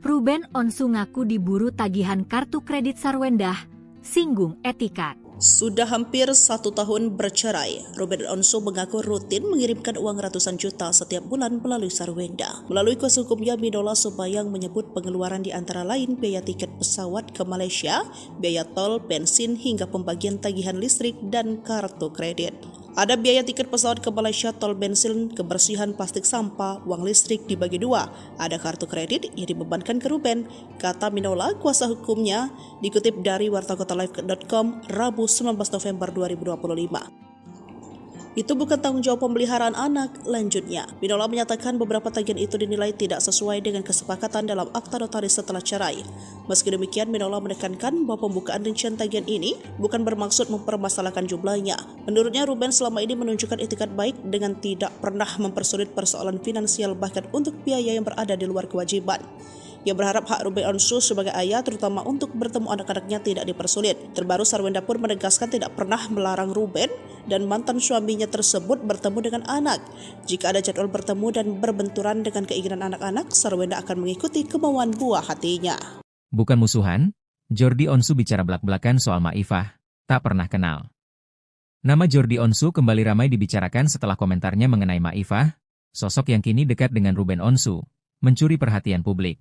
Ruben Onsu ngaku diburu tagihan kartu kredit Sarwendah, singgung etikat. Sudah hampir 1 tahun bercerai, Ruben Onsu mengaku rutin mengirimkan uang ratusan juta setiap bulan melalui Sarwendah. Melalui kuasa hukumnya, Minola Subayang menyebut pengeluaran di antara lain biaya tiket pesawat ke Malaysia, biaya tol, bensin, hingga pembagian tagihan listrik dan kartu kredit. Ada biaya tiket pesawat ke Malaysia, tol, bensin, kebersihan, plastik sampah, uang listrik dibagi dua. Ada kartu kredit yang dibebankan ke Ruben, kata Minola, kuasa hukumnya, dikutip dari wartakotalive.com Rabu 19 November 2025. Itu bukan tanggung jawab pemeliharaan anak, lanjutnya. Minola menyatakan beberapa tagihan itu dinilai tidak sesuai dengan kesepakatan dalam akta notaris setelah cerai. Meski demikian, Minola menekankan bahwa pembukaan rincian tagihan ini bukan bermaksud mempermasalahkan jumlahnya. Menurutnya, Ruben selama ini menunjukkan etikat baik dengan tidak pernah mempersulit persoalan finansial bahkan untuk biaya yang berada di luar kewajiban. Ia berharap hak Ruben Onsu sebagai ayah terutama untuk bertemu anak-anaknya tidak dipersulit. Terbaru, Sarwendah pun menegaskan tidak pernah melarang Ruben dan mantan suaminya tersebut bertemu dengan anak. Jika ada jadwal bertemu dan berbenturan dengan keinginan anak-anak, Sarwendah akan mengikuti kemauan buah hatinya. Bukan musuhan, Jordi Onsu bicara belak-belakan soal Maifah, tak pernah kenal. Nama Jordi Onsu kembali ramai dibicarakan setelah komentarnya mengenai Maifah, sosok yang kini dekat dengan Ruben Onsu, mencuri perhatian publik.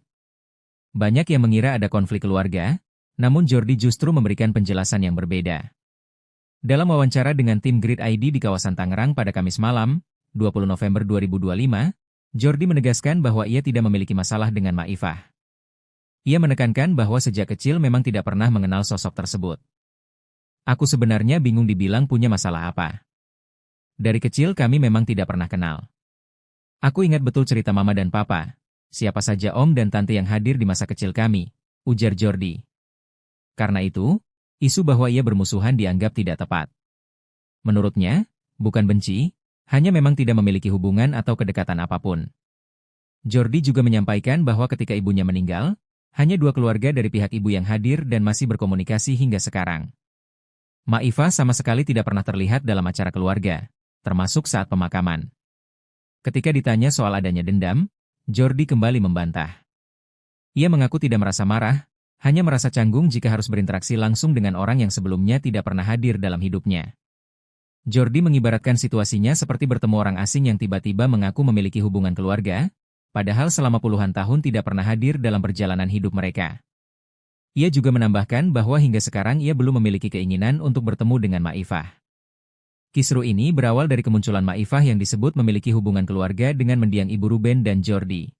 Banyak yang mengira ada konflik keluarga, namun Jordi justru memberikan penjelasan yang berbeda. Dalam wawancara dengan tim Grid ID di kawasan Tangerang pada Kamis malam, 20 November 2025, Jordi menegaskan bahwa ia tidak memiliki masalah dengan Maifah. Ia menekankan bahwa sejak kecil memang tidak pernah mengenal sosok tersebut. Aku sebenarnya bingung dibilang punya masalah apa. Dari kecil kami memang tidak pernah kenal. Aku ingat betul cerita mama dan papa, siapa saja om dan tante yang hadir di masa kecil kami, ujar Jordi. Karena itu, isu bahwa ia bermusuhan dianggap tidak tepat. Menurutnya, bukan benci, hanya memang tidak memiliki hubungan atau kedekatan apapun. Jordi juga menyampaikan bahwa ketika ibunya meninggal, hanya 2 keluarga dari pihak ibu yang hadir dan masih berkomunikasi hingga sekarang. Maifah sama sekali tidak pernah terlihat dalam acara keluarga, termasuk saat pemakaman. Ketika ditanya soal adanya dendam, Jordi kembali membantah. Ia mengaku tidak merasa marah, hanya merasa canggung jika harus berinteraksi langsung dengan orang yang sebelumnya tidak pernah hadir dalam hidupnya. Jordi mengibaratkan situasinya seperti bertemu orang asing yang tiba-tiba mengaku memiliki hubungan keluarga, padahal selama puluhan tahun tidak pernah hadir dalam perjalanan hidup mereka. Ia juga menambahkan bahwa hingga sekarang ia belum memiliki keinginan untuk bertemu dengan Maifah. Kisru ini berawal dari kemunculan Maifah yang disebut memiliki hubungan keluarga dengan mendiang ibu Ruben dan Jordi.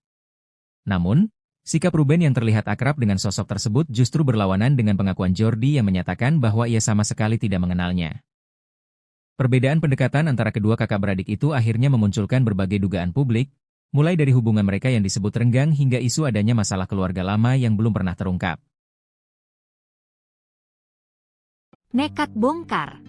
Namun, sikap Ruben yang terlihat akrab dengan sosok tersebut justru berlawanan dengan pengakuan Jordi yang menyatakan bahwa ia sama sekali tidak mengenalnya. Perbedaan pendekatan antara kedua kakak beradik itu akhirnya memunculkan berbagai dugaan publik, mulai dari hubungan mereka yang disebut renggang hingga isu adanya masalah keluarga lama yang belum pernah terungkap. Nekat bongkar.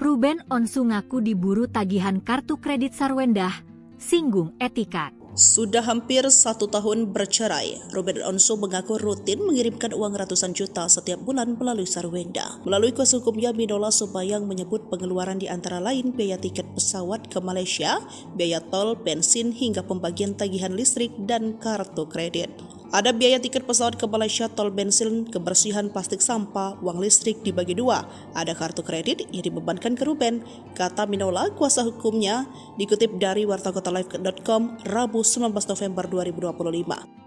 Ruben Onsu ngaku diburu tagihan kartu kredit Sarwendah, singgung etika. Sudah hampir 1 tahun bercerai, Ruben Onsu mengaku rutin mengirimkan uang ratusan juta setiap bulan melalui Sarwendah. Melalui kuasa hukumnya, Minola Sobayang menyebut pengeluaran di antara lain biaya tiket pesawat ke Malaysia, biaya tol, bensin, hingga pembagian tagihan listrik dan kartu kredit. Ada biaya tiket pesawat ke Malaysia, tol, bensin, kebersihan plastik sampah, uang listrik dibagi 2. Ada kartu kredit yang dibebankan ke Ruben, kata Minola kuasa hukumnya, dikutip dari wartakotalive.com Rabu 19 November 2025.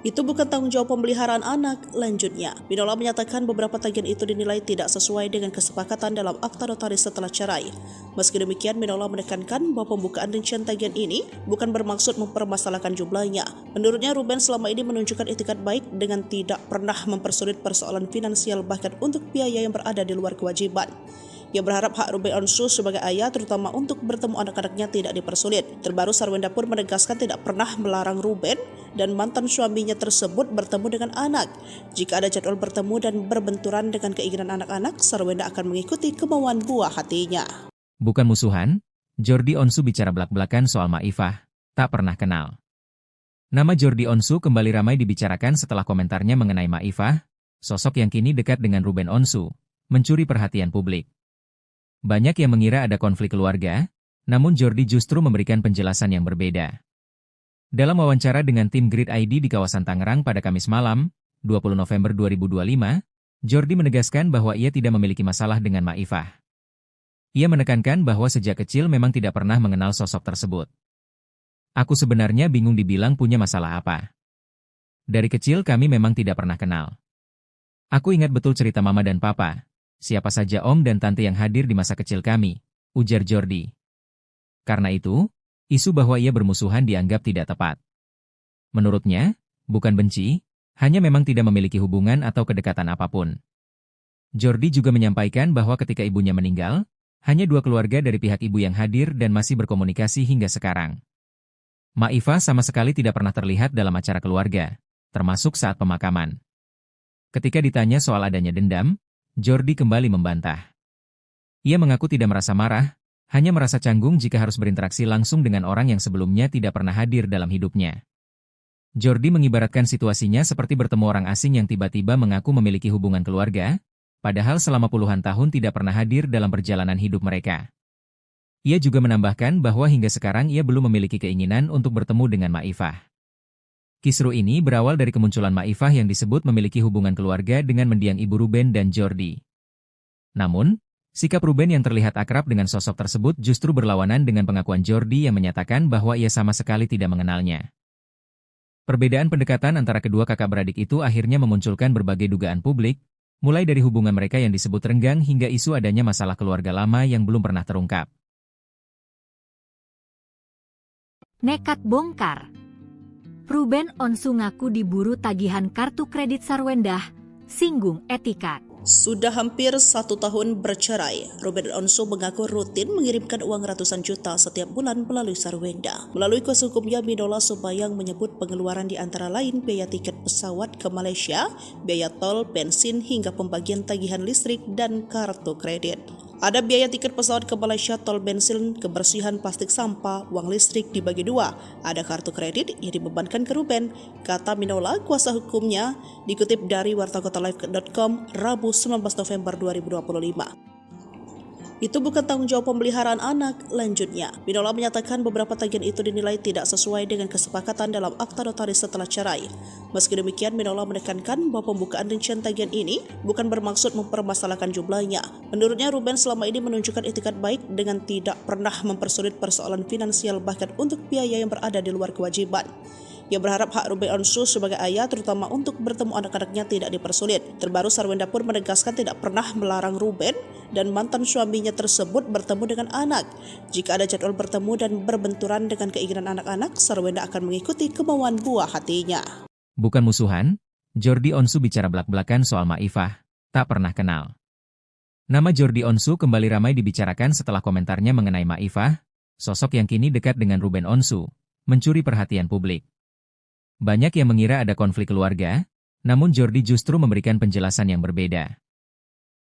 Itu bukan tanggung jawab pemeliharaan anak, lanjutnya. Minola menyatakan beberapa tagihan itu dinilai tidak sesuai dengan kesepakatan dalam akta notaris setelah cerai. Meski demikian, Minola menekankan bahwa pembukaan rincian tagihan ini bukan bermaksud mempermasalahkan jumlahnya. Menurutnya, Ruben selama ini menunjukkan etikat baik dengan tidak pernah mempersulit persoalan finansial bahkan untuk biaya yang berada di luar kewajiban. Ia berharap hak Ruben Onsu sebagai ayah terutama untuk bertemu anak-anaknya tidak dipersulit. Terbaru Sarwendah pun menegaskan tidak pernah melarang Ruben dan mantan suaminya tersebut bertemu dengan anak. Jika ada jadwal bertemu dan berbenturan dengan keinginan anak-anak, Sarwendah akan mengikuti kemauan buah hatinya. Bukan musuhan, Jordi Onsu bicara belak-belakan soal Maifah, tak pernah kenal. Nama Jordi Onsu kembali ramai dibicarakan setelah komentarnya mengenai Maifah, sosok yang kini dekat dengan Ruben Onsu, mencuri perhatian publik. Banyak yang mengira ada konflik keluarga, namun Jordi justru memberikan penjelasan yang berbeda. Dalam wawancara dengan tim Grid ID di kawasan Tangerang pada Kamis malam, 20 November 2025, Jordi menegaskan bahwa ia tidak memiliki masalah dengan Maifah. Ia menekankan bahwa sejak kecil memang tidak pernah mengenal sosok tersebut. Aku sebenarnya bingung dibilang punya masalah apa. Dari kecil kami memang tidak pernah kenal. Aku ingat betul cerita mama dan papa, siapa saja om dan tante yang hadir di masa kecil kami, ujar Jordi. Karena itu, isu bahwa ia bermusuhan dianggap tidak tepat. Menurutnya, bukan benci, hanya memang tidak memiliki hubungan atau kedekatan apapun. Jordi juga menyampaikan bahwa ketika ibunya meninggal, hanya 2 keluarga dari pihak ibu yang hadir dan masih berkomunikasi hingga sekarang. Maifah sama sekali tidak pernah terlihat dalam acara keluarga, termasuk saat pemakaman. Ketika ditanya soal adanya dendam, Jordi kembali membantah. Ia mengaku tidak merasa marah, hanya merasa canggung jika harus berinteraksi langsung dengan orang yang sebelumnya tidak pernah hadir dalam hidupnya. Jordi mengibaratkan situasinya seperti bertemu orang asing yang tiba-tiba mengaku memiliki hubungan keluarga, padahal selama puluhan tahun tidak pernah hadir dalam perjalanan hidup mereka. Ia juga menambahkan bahwa hingga sekarang ia belum memiliki keinginan untuk bertemu dengan Maifah. Kisru ini berawal dari kemunculan Maifah yang disebut memiliki hubungan keluarga dengan mendiang ibu Ruben dan Jordi. Namun, sikap Ruben yang terlihat akrab dengan sosok tersebut justru berlawanan dengan pengakuan Jordi yang menyatakan bahwa ia sama sekali tidak mengenalnya. Perbedaan pendekatan antara kedua kakak beradik itu akhirnya memunculkan berbagai dugaan publik, mulai dari hubungan mereka yang disebut renggang hingga isu adanya masalah keluarga lama yang belum pernah terungkap. Nekat bongkar. Ruben Onsu ngaku diburu tagihan kartu kredit Sarwendah, singgung etika. Sudah hampir 1 tahun bercerai, Ruben Onsu mengaku rutin mengirimkan uang ratusan juta setiap bulan melalui Sarwendah. Melalui kuasa hukumnya, Minola Subayang menyebut pengeluaran di antara lain biaya tiket pesawat ke Malaysia, biaya tol, bensin, hingga pembagian tagihan listrik dan kartu kredit. Ada biaya tiket pesawat ke Malaysia, tol, bensin, kebersihan, plastik sampah, uang listrik dibagi dua. Ada kartu kredit yang dibebankan ke Ruben, kata Minola, kuasa hukumnya, dikutip dari wartakotalive.com Rabu 19 November 2025. Itu bukan tanggung jawab pemeliharaan anak, lanjutnya. Minola menyatakan beberapa tagihan itu dinilai tidak sesuai dengan kesepakatan dalam akta notaris setelah cerai. Meski demikian, Minola menekankan bahwa pembukaan rincian tagihan ini bukan bermaksud mempermasalahkan jumlahnya. Menurutnya, Ruben selama ini menunjukkan etikat baik dengan tidak pernah mempersulit persoalan finansial bahkan untuk biaya yang berada di luar kewajiban. Ia berharap hak Ruben Onsu sebagai ayah terutama untuk bertemu anak-anaknya tidak dipersulit. Terbaru, Sarwendah pun menegaskan tidak pernah melarang Ruben dan mantan suaminya tersebut bertemu dengan anak. Jika ada jadwal bertemu dan berbenturan dengan keinginan anak-anak, Sarwendah akan mengikuti kemauan buah hatinya. Bukan musuhan, Jordi Onsu bicara belak-belakan soal Maifah, tak pernah kenal. Nama Jordi Onsu kembali ramai dibicarakan setelah komentarnya mengenai Maifah, sosok yang kini dekat dengan Ruben Onsu, mencuri perhatian publik. Banyak yang mengira ada konflik keluarga, namun Jordi justru memberikan penjelasan yang berbeda.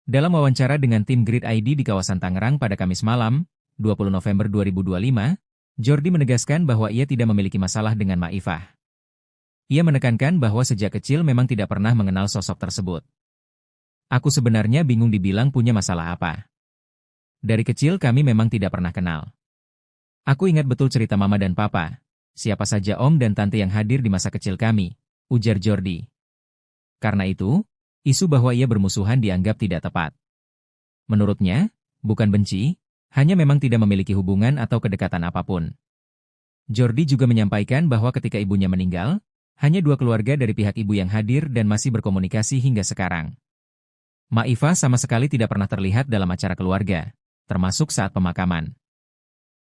Dalam wawancara dengan tim Grid ID di kawasan Tangerang pada Kamis malam, 20 November 2025, Jordi menegaskan bahwa ia tidak memiliki masalah dengan Maifah. Ia menekankan bahwa sejak kecil memang tidak pernah mengenal sosok tersebut. Aku sebenarnya bingung dibilang punya masalah apa. Dari kecil kami memang tidak pernah kenal. Aku ingat betul cerita mama dan papa. Siapa saja om dan tante yang hadir di masa kecil kami, ujar Jordi. Karena itu, isu bahwa ia bermusuhan dianggap tidak tepat. Menurutnya, bukan benci, hanya memang tidak memiliki hubungan atau kedekatan apapun. Jordi juga menyampaikan bahwa ketika ibunya meninggal, hanya 2 keluarga dari pihak ibu yang hadir dan masih berkomunikasi hingga sekarang. Maifah sama sekali tidak pernah terlihat dalam acara keluarga, termasuk saat pemakaman.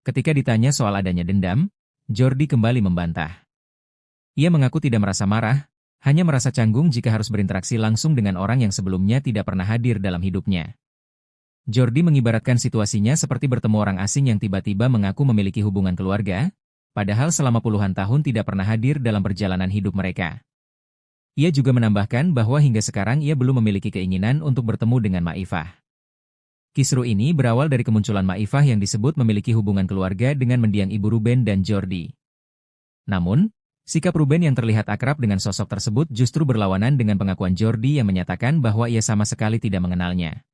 Ketika ditanya soal adanya dendam, Jordi kembali membantah. Ia mengaku tidak merasa marah, hanya merasa canggung jika harus berinteraksi langsung dengan orang yang sebelumnya tidak pernah hadir dalam hidupnya. Jordi mengibaratkan situasinya seperti bertemu orang asing yang tiba-tiba mengaku memiliki hubungan keluarga, padahal selama puluhan tahun tidak pernah hadir dalam perjalanan hidup mereka. Ia juga menambahkan bahwa hingga sekarang ia belum memiliki keinginan untuk bertemu dengan Maifah. Kisru ini berawal dari kemunculan Maifah yang disebut memiliki hubungan keluarga dengan mendiang ibu Ruben dan Jordi. Namun, sikap Ruben yang terlihat akrab dengan sosok tersebut justru berlawanan dengan pengakuan Jordi yang menyatakan bahwa ia sama sekali tidak mengenalnya.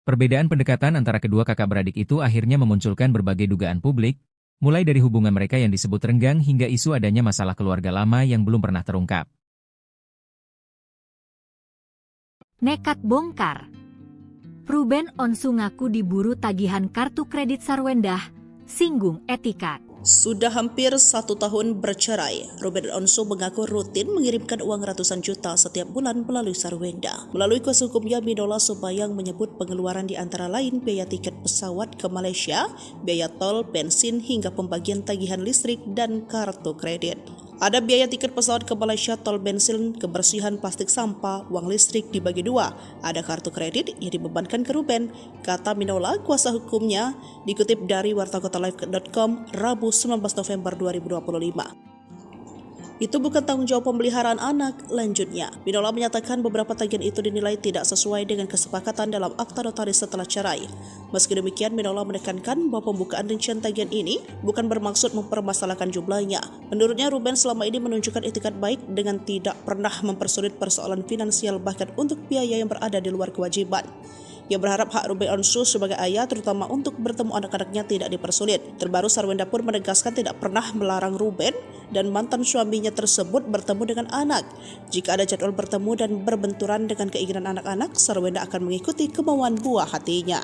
Perbedaan pendekatan antara kedua kakak beradik itu akhirnya memunculkan berbagai dugaan publik, mulai dari hubungan mereka yang disebut renggang hingga isu adanya masalah keluarga lama yang belum pernah terungkap. Nekat bongkar. Ruben Onsu ngaku diburu tagihan kartu kredit Sarwendah, singgung etika. Sudah hampir 1 tahun bercerai, Ruben Onsu mengaku rutin mengirimkan uang ratusan juta setiap bulan melalui Sarwendah. Melalui kuasa hukumnya, Minola Subayang menyebut pengeluaran di antara lain biaya tiket pesawat ke Malaysia, biaya tol, bensin, hingga pembagian tagihan listrik dan kartu kredit. Ada biaya tiket pesawat ke Malaysia, tol, bensin, kebersihan, plastik sampah, uang listrik dibagi dua. Ada kartu kredit yang dibebankan ke Ruben, kata Minola, kuasa hukumnya, dikutip dari wartakotalive.com Rabu 19 November 2025. Itu bukan tanggung jawab pemeliharaan anak, lanjutnya. Minola menyatakan beberapa tagihan itu dinilai tidak sesuai dengan kesepakatan dalam akta notaris setelah cerai. Meski demikian, Minola menekankan bahwa pembukaan rincian tagihan ini bukan bermaksud mempermasalahkan jumlahnya. Menurutnya, Ruben selama ini menunjukkan etikat baik dengan tidak pernah mempersulit persoalan finansial bahkan untuk biaya yang berada di luar kewajiban. Ia berharap hak Ruben Onsu sebagai ayah terutama untuk bertemu anak-anaknya tidak dipersulit. Terbaru, Sarwendah pun menegaskan tidak pernah melarang Ruben dan mantan suaminya tersebut bertemu dengan anak. Jika ada jadwal bertemu dan berbenturan dengan keinginan anak-anak, Sarwendah akan mengikuti kemauan buah hatinya.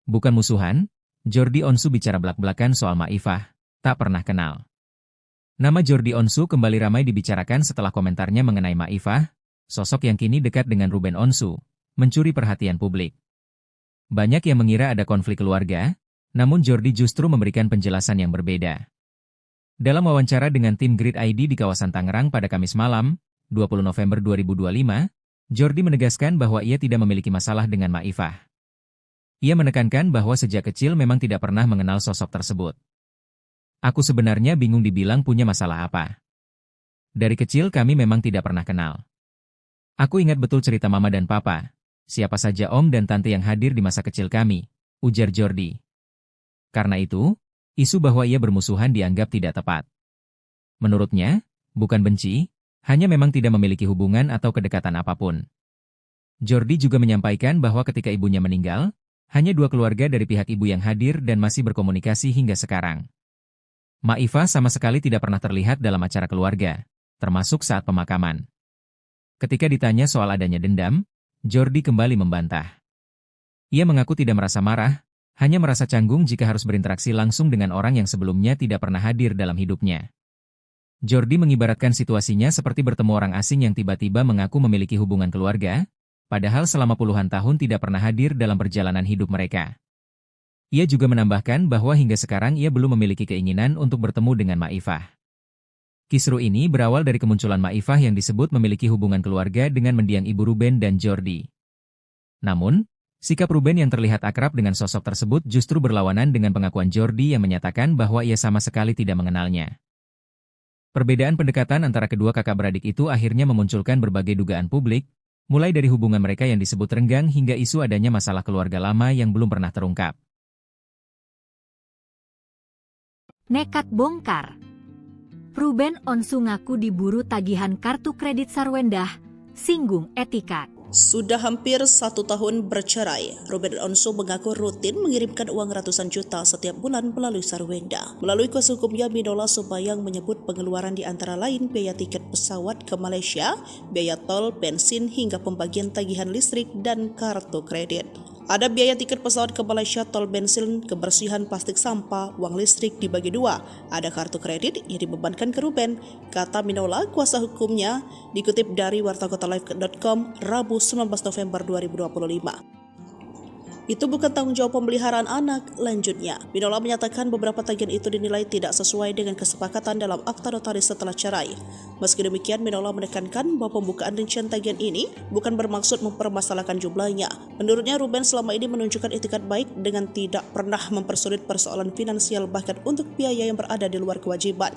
Bukan musuhan, Jordi Onsu bicara belak-belakan soal Maifah, tak pernah kenal. Nama Jordi Onsu kembali ramai dibicarakan setelah komentarnya mengenai Maifah, sosok yang kini dekat dengan Ruben Onsu, mencuri perhatian publik. Banyak yang mengira ada konflik keluarga, namun Jordi justru memberikan penjelasan yang berbeda. Dalam wawancara dengan tim Grid ID di kawasan Tangerang pada Kamis malam, 20 November 2025, Jordi menegaskan bahwa ia tidak memiliki masalah dengan Maifah. Ia menekankan bahwa sejak kecil memang tidak pernah mengenal sosok tersebut. Aku sebenarnya bingung dibilang punya masalah apa. Dari kecil kami memang tidak pernah kenal. Aku ingat betul cerita mama dan papa, siapa saja om dan tante yang hadir di masa kecil kami, ujar Jordi. Karena itu, isu bahwa ia bermusuhan dianggap tidak tepat. Menurutnya, bukan benci, hanya memang tidak memiliki hubungan atau kedekatan apapun. Jordi juga menyampaikan bahwa ketika ibunya meninggal, hanya 2 keluarga dari pihak ibu yang hadir dan masih berkomunikasi hingga sekarang. Maifah sama sekali tidak pernah terlihat dalam acara keluarga, termasuk saat pemakaman. Ketika ditanya soal adanya dendam, Jordi kembali membantah. Ia mengaku tidak merasa marah, hanya merasa canggung jika harus berinteraksi langsung dengan orang yang sebelumnya tidak pernah hadir dalam hidupnya. Jordi mengibaratkan situasinya seperti bertemu orang asing yang tiba-tiba mengaku memiliki hubungan keluarga, padahal selama puluhan tahun tidak pernah hadir dalam perjalanan hidup mereka. Ia juga menambahkan bahwa hingga sekarang ia belum memiliki keinginan untuk bertemu dengan Maifah. Kisru ini berawal dari kemunculan Maifah yang disebut memiliki hubungan keluarga dengan mendiang ibu Ruben dan Jordi. Namun, sikap Ruben yang terlihat akrab dengan sosok tersebut justru berlawanan dengan pengakuan Jordi yang menyatakan bahwa ia sama sekali tidak mengenalnya. Perbedaan pendekatan antara kedua kakak beradik itu akhirnya memunculkan berbagai dugaan publik, mulai dari hubungan mereka yang disebut renggang hingga isu adanya masalah keluarga lama yang belum pernah terungkap. Nekat bongkar. Ruben Onsu ngaku diburu tagihan kartu kredit Sarwendah, singgung etikat. Sudah hampir 1 tahun bercerai, Ruben Onsu mengaku rutin mengirimkan uang ratusan juta setiap bulan melalui Sarwendah. Melalui kuasa hukumnya, Minola Sobayang menyebut pengeluaran di antara lain biaya tiket pesawat ke Malaysia, biaya tol, bensin, hingga pembagian tagihan listrik dan kartu kredit. Ada biaya tiket pesawat ke Malaysia, tol, bensin, kebersihan plastik sampah, uang listrik dibagi 2. Ada kartu kredit yang dibebankan ke Ruben, kata Minola, kuasa hukumnya, dikutip dari wartakotalive.com, Rabu 19 November 2025. Itu bukan tanggung jawab pemeliharaan anak, lanjutnya. Minola menyatakan beberapa tagihan itu dinilai tidak sesuai dengan kesepakatan dalam akta notaris setelah cerai. Meski demikian, Minola menekankan bahwa pembukaan rincian tagihan ini bukan bermaksud mempermasalahkan jumlahnya. Menurutnya, Ruben selama ini menunjukkan etikat baik dengan tidak pernah mempersulit persoalan finansial bahkan untuk biaya yang berada di luar kewajiban.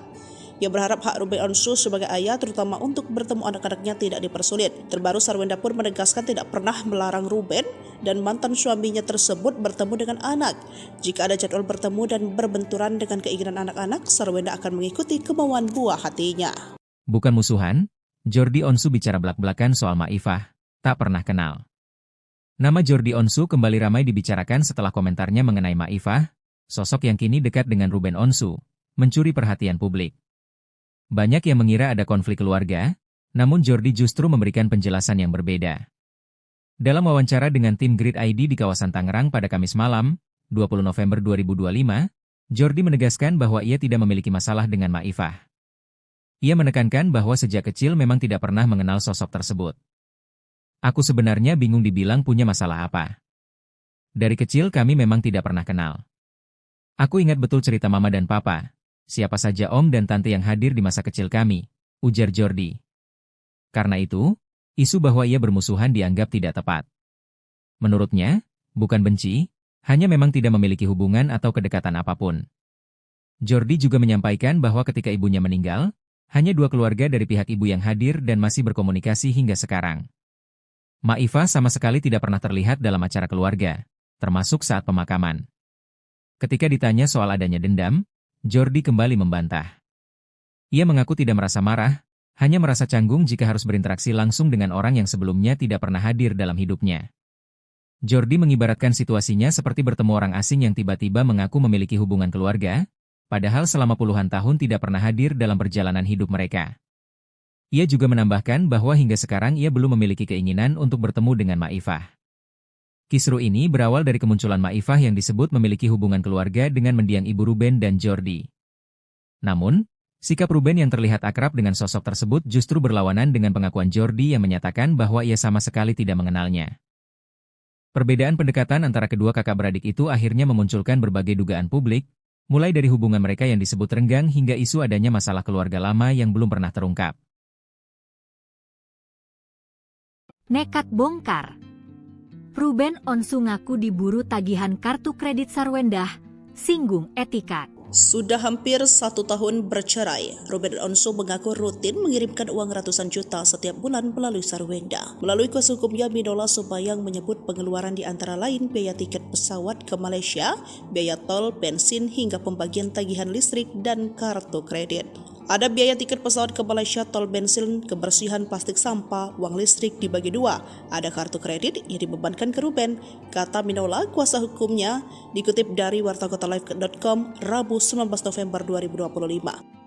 Ia berharap hak Ruben Onsu sebagai ayah terutama untuk bertemu anak-anaknya tidak dipersulit. Terbaru Sarwendah pun menegaskan tidak pernah melarang Ruben dan mantan suaminya tersebut bertemu dengan anak. Jika ada jadwal bertemu dan berbenturan dengan keinginan anak-anak, Sarwendah akan mengikuti kemauan buah hatinya. Bukan musuhan, Jordi Onsu bicara belak-belakan soal Maifah, tak pernah kenal. Nama Jordi Onsu kembali ramai dibicarakan setelah komentarnya mengenai Maifah, sosok yang kini dekat dengan Ruben Onsu, mencuri perhatian publik. Banyak yang mengira ada konflik keluarga, namun Jordi justru memberikan penjelasan yang berbeda. Dalam wawancara dengan tim Grid ID di kawasan Tangerang pada Kamis malam, 20 November 2025, Jordi menegaskan bahwa ia tidak memiliki masalah dengan Maifah. Ia menekankan bahwa sejak kecil memang tidak pernah mengenal sosok tersebut. Aku sebenarnya bingung dibilang punya masalah apa. Dari kecil kami memang tidak pernah kenal. Aku ingat betul cerita mama dan papa, siapa saja om dan tante yang hadir di masa kecil kami, ujar Jordi. Karena itu, isu bahwa ia bermusuhan dianggap tidak tepat. Menurutnya, bukan benci, hanya memang tidak memiliki hubungan atau kedekatan apapun. Jordi juga menyampaikan bahwa ketika ibunya meninggal, hanya 2 keluarga dari pihak ibu yang hadir dan masih berkomunikasi hingga sekarang. Maifah sama sekali tidak pernah terlihat dalam acara keluarga, termasuk saat pemakaman. Ketika ditanya soal adanya dendam, Jordi kembali membantah. Ia mengaku tidak merasa marah, hanya merasa canggung jika harus berinteraksi langsung dengan orang yang sebelumnya tidak pernah hadir dalam hidupnya. Jordi mengibaratkan situasinya seperti bertemu orang asing yang tiba-tiba mengaku memiliki hubungan keluarga, padahal selama puluhan tahun tidak pernah hadir dalam perjalanan hidup mereka. Ia juga menambahkan bahwa hingga sekarang ia belum memiliki keinginan untuk bertemu dengan Maifah. Kisru ini berawal dari kemunculan Maifah yang disebut memiliki hubungan keluarga dengan mendiang ibu Ruben dan Jordi. Namun, Sikap Ruben yang terlihat akrab dengan sosok tersebut justru berlawanan dengan pengakuan Jordi yang menyatakan bahwa ia sama sekali tidak mengenalnya. Perbedaan pendekatan antara kedua kakak beradik itu akhirnya memunculkan berbagai dugaan publik, mulai dari hubungan mereka yang disebut renggang hingga isu adanya masalah keluarga lama yang belum pernah terungkap. Nekat bongkar. Ruben Onsu ngaku diburu tagihan kartu kredit Sarwendah, singgung etika. Sudah hampir 1 tahun bercerai, Ruben Onsu mengaku rutin mengirimkan uang ratusan juta setiap bulan melalui Sarwendah. Melalui kuasa hukumnya, Minola Subayang menyebut pengeluaran di antara lain biaya tiket pesawat ke Malaysia, biaya tol, bensin, hingga pembagian tagihan listrik dan kartu kredit. Ada biaya tiket pesawat ke Malaysia, tol, bensin, kebersihan plastik sampah, uang listrik dibagi dua. Ada kartu kredit yang dibebankan ke Ruben, kata Minola kuasa hukumnya, dikutip dari wartakotalive.com Rabu 19 November 2025.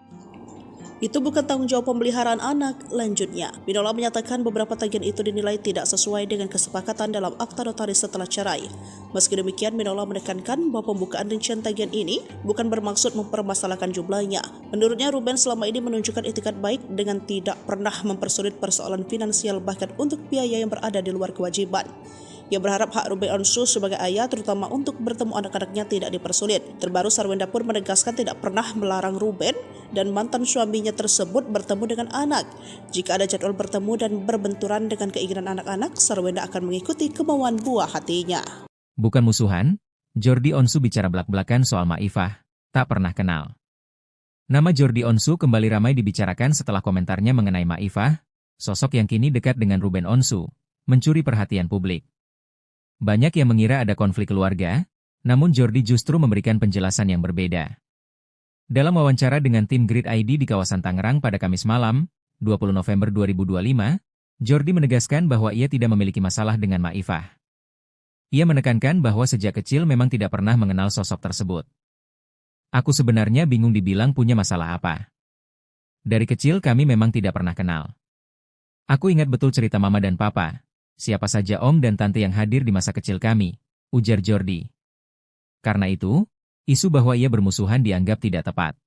Itu bukan tanggung jawab pemeliharaan anak, lanjutnya. Minola menyatakan beberapa tagihan itu dinilai tidak sesuai dengan kesepakatan dalam akta notaris setelah cerai. Meski demikian, Minola menekankan bahwa pembukaan rincian tagihan ini bukan bermaksud mempermasalahkan jumlahnya. Menurutnya, Ruben selama ini menunjukkan etikat baik dengan tidak pernah mempersulit persoalan finansial bahkan untuk biaya yang berada di luar kewajiban. Ia berharap hak Ruben Onsu sebagai ayah terutama untuk bertemu anak-anaknya tidak dipersulit. Terbaru, Sarwendah pun menegaskan tidak pernah melarang Ruben dan mantan suaminya tersebut bertemu dengan anak. Jika ada jadwal bertemu dan berbenturan dengan keinginan anak-anak, Sarwendah akan mengikuti kemauan buah hatinya. Bukan musuhan, Jordi Onsu bicara belak-belakan soal Maifah, tak pernah kenal. Nama Jordi Onsu kembali ramai dibicarakan setelah komentarnya mengenai Maifah, sosok yang kini dekat dengan Ruben Onsu, mencuri perhatian publik. Banyak yang mengira ada konflik keluarga, namun Jordi justru memberikan penjelasan yang berbeda. Dalam wawancara dengan tim Grid ID di kawasan Tangerang pada Kamis malam, 20 November 2025, Jordi menegaskan bahwa ia tidak memiliki masalah dengan Maifah. Ia menekankan bahwa sejak kecil memang tidak pernah mengenal sosok tersebut. Aku sebenarnya bingung dibilang punya masalah apa. Dari kecil kami memang tidak pernah kenal. Aku ingat betul cerita mama dan papa. Siapa saja om dan tante yang hadir di masa kecil kami, ujar Jordi. Karena itu, isu bahwa ia bermusuhan dianggap tidak tepat.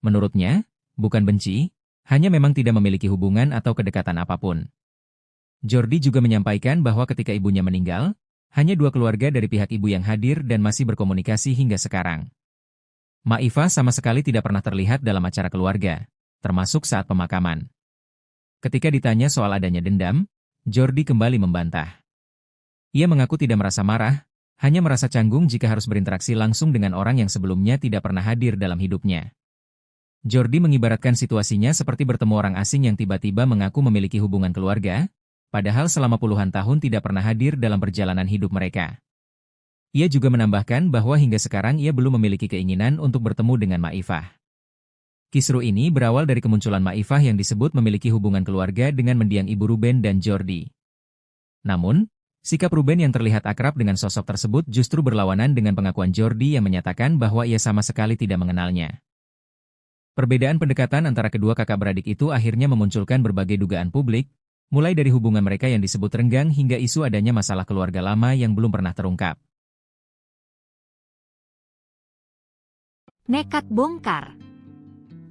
Menurutnya, bukan benci, hanya memang tidak memiliki hubungan atau kedekatan apapun. Jordi juga menyampaikan bahwa ketika ibunya meninggal, hanya 2 keluarga dari pihak ibu yang hadir dan masih berkomunikasi hingga sekarang. Maifah sama sekali tidak pernah terlihat dalam acara keluarga, termasuk saat pemakaman. Ketika ditanya soal adanya dendam, Jordi kembali membantah. Ia mengaku tidak merasa marah, hanya merasa canggung jika harus berinteraksi langsung dengan orang yang sebelumnya tidak pernah hadir dalam hidupnya. Jordi mengibaratkan situasinya seperti bertemu orang asing yang tiba-tiba mengaku memiliki hubungan keluarga, padahal selama puluhan tahun tidak pernah hadir dalam perjalanan hidup mereka. Ia juga menambahkan bahwa hingga sekarang ia belum memiliki keinginan untuk bertemu dengan Maifah. Kisru ini berawal dari kemunculan Maifah yang disebut memiliki hubungan keluarga dengan mendiang ibu Ruben dan Jordi. Namun, sikap Ruben yang terlihat akrab dengan sosok tersebut justru berlawanan dengan pengakuan Jordi yang menyatakan bahwa ia sama sekali tidak mengenalnya. Perbedaan pendekatan antara kedua kakak beradik itu akhirnya memunculkan berbagai dugaan publik, mulai dari hubungan mereka yang disebut renggang hingga isu adanya masalah keluarga lama yang belum pernah terungkap. Nekat bongkar.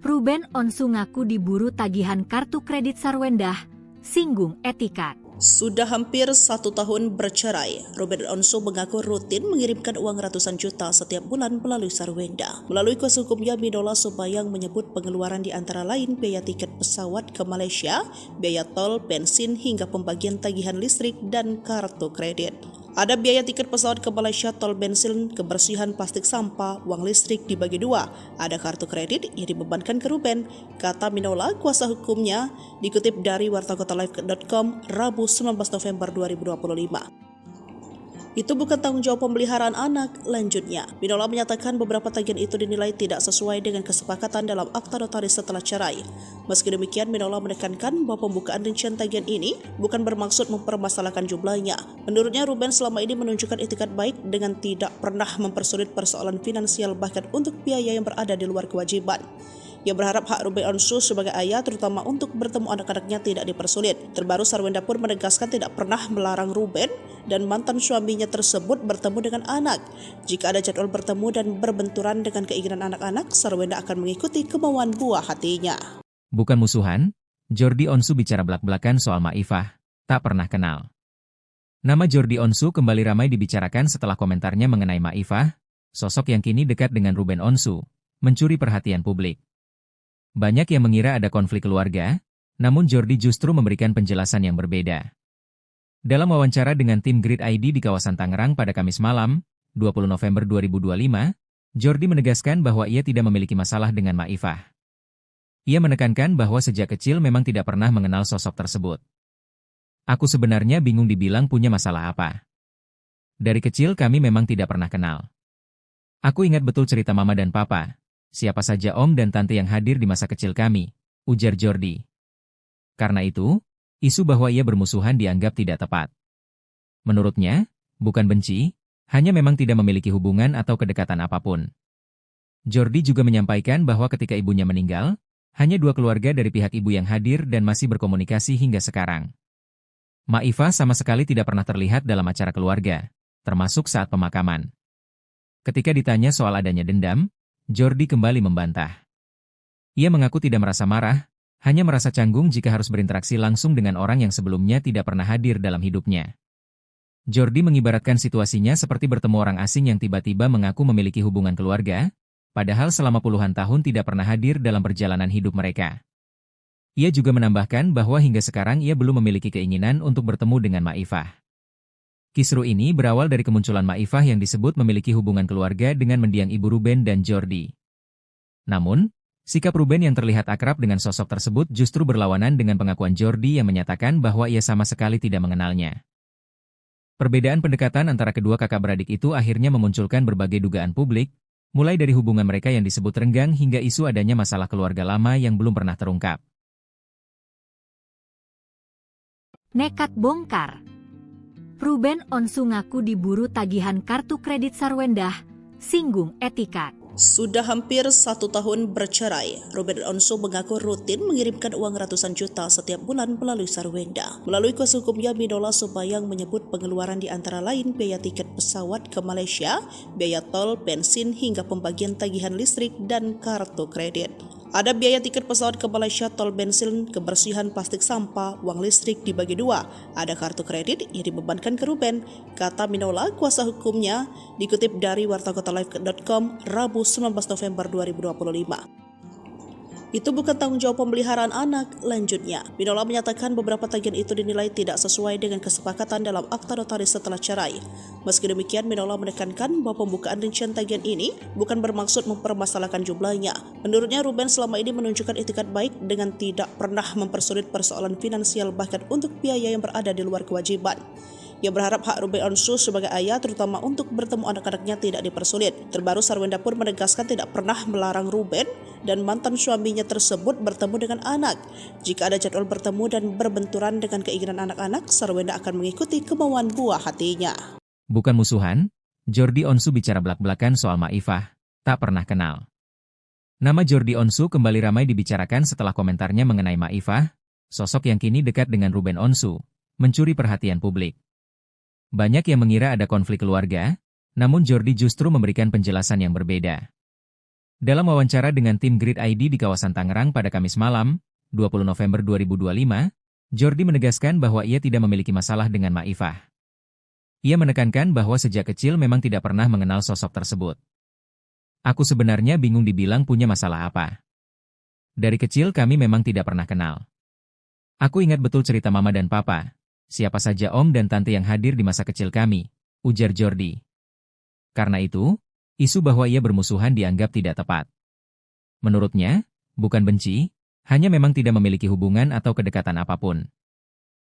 Ruben Onsu ngaku diburu tagihan kartu kredit Sarwendah, singgung etika. Sudah hampir 1 tahun bercerai, Ruben Onsu mengaku rutin mengirimkan uang ratusan juta setiap bulan melalui Sarwendah. Melalui kuasa hukumnya, Minola Subayang menyebut pengeluaran di antara lain biaya tiket pesawat ke Malaysia, biaya tol, bensin, hingga pembagian tagihan listrik dan kartu kredit. Ada biaya tiket pesawat ke Malaysia, tol, bensin, kebersihan plastik sampah, uang listrik dibagi dua. Ada kartu kredit yang dibebankan ke Ruben, kata Minola kuasa hukumnya, dikutip dari wartakotalive.com Rabu 19 November 2025. Itu bukan tanggung jawab pemeliharaan anak, lanjutnya. Minola menyatakan beberapa tagihan itu dinilai tidak sesuai dengan kesepakatan dalam akta notaris setelah cerai. Meski demikian, Minola menekankan bahwa pembukaan rincian tagihan ini bukan bermaksud mempermasalahkan jumlahnya. Menurutnya, Ruben selama ini menunjukkan etikat baik dengan tidak pernah mempersulit persoalan finansial bahkan untuk biaya yang berada di luar kewajiban. Ia berharap hak Ruben Onsu sebagai ayah terutama untuk bertemu anak-anaknya tidak dipersulit. Terbaru Sarwenda pun menegaskan tidak pernah melarang Ruben dan mantan suaminya tersebut bertemu dengan anak. Jika ada jadwal bertemu dan berbenturan dengan keinginan anak-anak, Sarwenda akan mengikuti kemauan buah hatinya. Bukan musuhan, Jordi Onsu bicara belak-belakan soal Maifah, tak pernah kenal. Nama Jordi Onsu kembali ramai dibicarakan setelah komentarnya mengenai Maifah, sosok yang kini dekat dengan Ruben Onsu, mencuri perhatian publik. Banyak yang mengira ada konflik keluarga, namun Jordi justru memberikan penjelasan yang berbeda. Dalam wawancara dengan tim Grid ID di kawasan Tangerang pada Kamis malam, 20 November 2025, Jordi menegaskan bahwa ia tidak memiliki masalah dengan Maifah. Ia menekankan bahwa sejak kecil memang tidak pernah mengenal sosok tersebut. Aku sebenarnya bingung dibilang punya masalah apa. Dari kecil kami memang tidak pernah kenal. Aku ingat betul cerita mama dan papa. Siapa saja om dan tante yang hadir di masa kecil kami, ujar Jordi. Karena itu, isu bahwa ia bermusuhan dianggap tidak tepat. Menurutnya, bukan benci, hanya memang tidak memiliki hubungan atau kedekatan apapun. Jordi juga menyampaikan bahwa ketika ibunya meninggal, hanya 2 keluarga dari pihak ibu yang hadir dan masih berkomunikasi hingga sekarang. Maifah sama sekali tidak pernah terlihat dalam acara keluarga, termasuk saat pemakaman. Ketika ditanya soal adanya dendam, Jordi kembali membantah. Ia mengaku tidak merasa marah, hanya merasa canggung jika harus berinteraksi langsung dengan orang yang sebelumnya tidak pernah hadir dalam hidupnya. Jordi mengibaratkan situasinya seperti bertemu orang asing yang tiba-tiba mengaku memiliki hubungan keluarga, padahal selama puluhan tahun tidak pernah hadir dalam perjalanan hidup mereka. Ia juga menambahkan bahwa hingga sekarang ia belum memiliki keinginan untuk bertemu dengan Maifah. Kisru ini berawal dari kemunculan Maifah yang disebut memiliki hubungan keluarga dengan mendiang ibu Ruben dan Jordi. Namun, sikap Ruben yang terlihat akrab dengan sosok tersebut justru berlawanan dengan pengakuan Jordi yang menyatakan bahwa ia sama sekali tidak mengenalnya. Perbedaan pendekatan antara kedua kakak beradik itu akhirnya memunculkan berbagai dugaan publik, mulai dari hubungan mereka yang disebut renggang hingga isu adanya masalah keluarga lama yang belum pernah terungkap. Nekat bongkar. Ruben Onsu ngaku diburu tagihan kartu kredit Sarwendah, singgung etika. Sudah hampir 1 tahun bercerai, Ruben Onsu mengaku rutin mengirimkan uang ratusan juta setiap bulan melalui Sarwenda. Melalui kuasa hukumnya, Minola Subayang menyebut pengeluaran di antara lain biaya tiket pesawat ke Malaysia, biaya tol, bensin, hingga pembagian tagihan listrik dan kartu kredit. Ada biaya tiket pesawat ke Malaysia, tol, bensin, kebersihan plastik sampah, uang listrik dibagi 2. Ada kartu kredit yang dibebankan ke Ruben, kata Minola kuasa hukumnya, dikutip dari wartakotalive.com Rabu 19 November 2025. Itu bukan tanggung jawab pemeliharaan anak, lanjutnya. Minola menyatakan beberapa tagihan itu dinilai tidak sesuai dengan kesepakatan dalam akta notaris setelah cerai. Meski demikian, Minola menekankan bahwa pembukaan rincian tagihan ini bukan bermaksud mempermasalahkan jumlahnya. Menurutnya, Ruben selama ini menunjukkan etikat baik dengan tidak pernah mempersulit persoalan finansial bahkan untuk biaya yang berada di luar kewajiban. Ia berharap hak Ruben Onsu sebagai ayah terutama untuk bertemu anak-anaknya tidak dipersulit. Terbaru Sarwenda pun menegaskan tidak pernah melarang Ruben dan mantan suaminya tersebut bertemu dengan anak. Jika ada jadwal bertemu dan berbenturan dengan keinginan anak-anak, Sarwenda akan mengikuti kemauan buah hatinya. Bukan musuhan, Jordi Onsu bicara belak-belakan soal Maifah, tak pernah kenal. Nama Jordi Onsu kembali ramai dibicarakan setelah komentarnya mengenai Maifah, sosok yang kini dekat dengan Ruben Onsu, mencuri perhatian publik. Banyak yang mengira ada konflik keluarga, namun Jordi justru memberikan penjelasan yang berbeda. Dalam wawancara dengan tim Grid ID di kawasan Tangerang pada Kamis malam, 20 November 2025, Jordi menegaskan bahwa ia tidak memiliki masalah dengan Maifah. Ia menekankan bahwa sejak kecil memang tidak pernah mengenal sosok tersebut. Aku sebenarnya bingung dibilang punya masalah apa. Dari kecil kami memang tidak pernah kenal. Aku ingat betul cerita mama dan papa. Siapa saja om dan tante yang hadir di masa kecil kami, ujar Jordi. Karena itu, isu bahwa ia bermusuhan dianggap tidak tepat. Menurutnya, bukan benci, hanya memang tidak memiliki hubungan atau kedekatan apapun.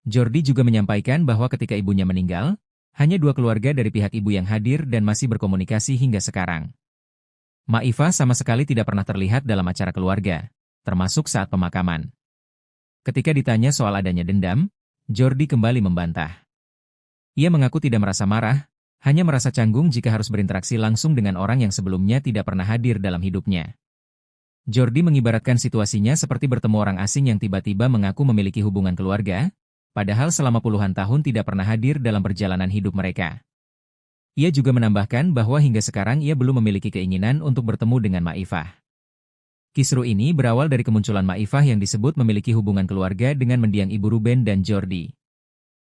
Jordi juga menyampaikan bahwa ketika ibunya meninggal, hanya 2 keluarga dari pihak ibu yang hadir dan masih berkomunikasi hingga sekarang. Maifah sama sekali tidak pernah terlihat dalam acara keluarga, termasuk saat pemakaman. Ketika ditanya soal adanya dendam, Jordi kembali membantah. Ia mengaku tidak merasa marah, hanya merasa canggung jika harus berinteraksi langsung dengan orang yang sebelumnya tidak pernah hadir dalam hidupnya. Jordi mengibaratkan situasinya seperti bertemu orang asing yang tiba-tiba mengaku memiliki hubungan keluarga, padahal selama puluhan tahun tidak pernah hadir dalam perjalanan hidup mereka. Ia juga menambahkan bahwa hingga sekarang ia belum memiliki keinginan untuk bertemu dengan Maifah. Kisru ini berawal dari kemunculan Maifah yang disebut memiliki hubungan keluarga dengan mendiang ibu Ruben dan Jordi.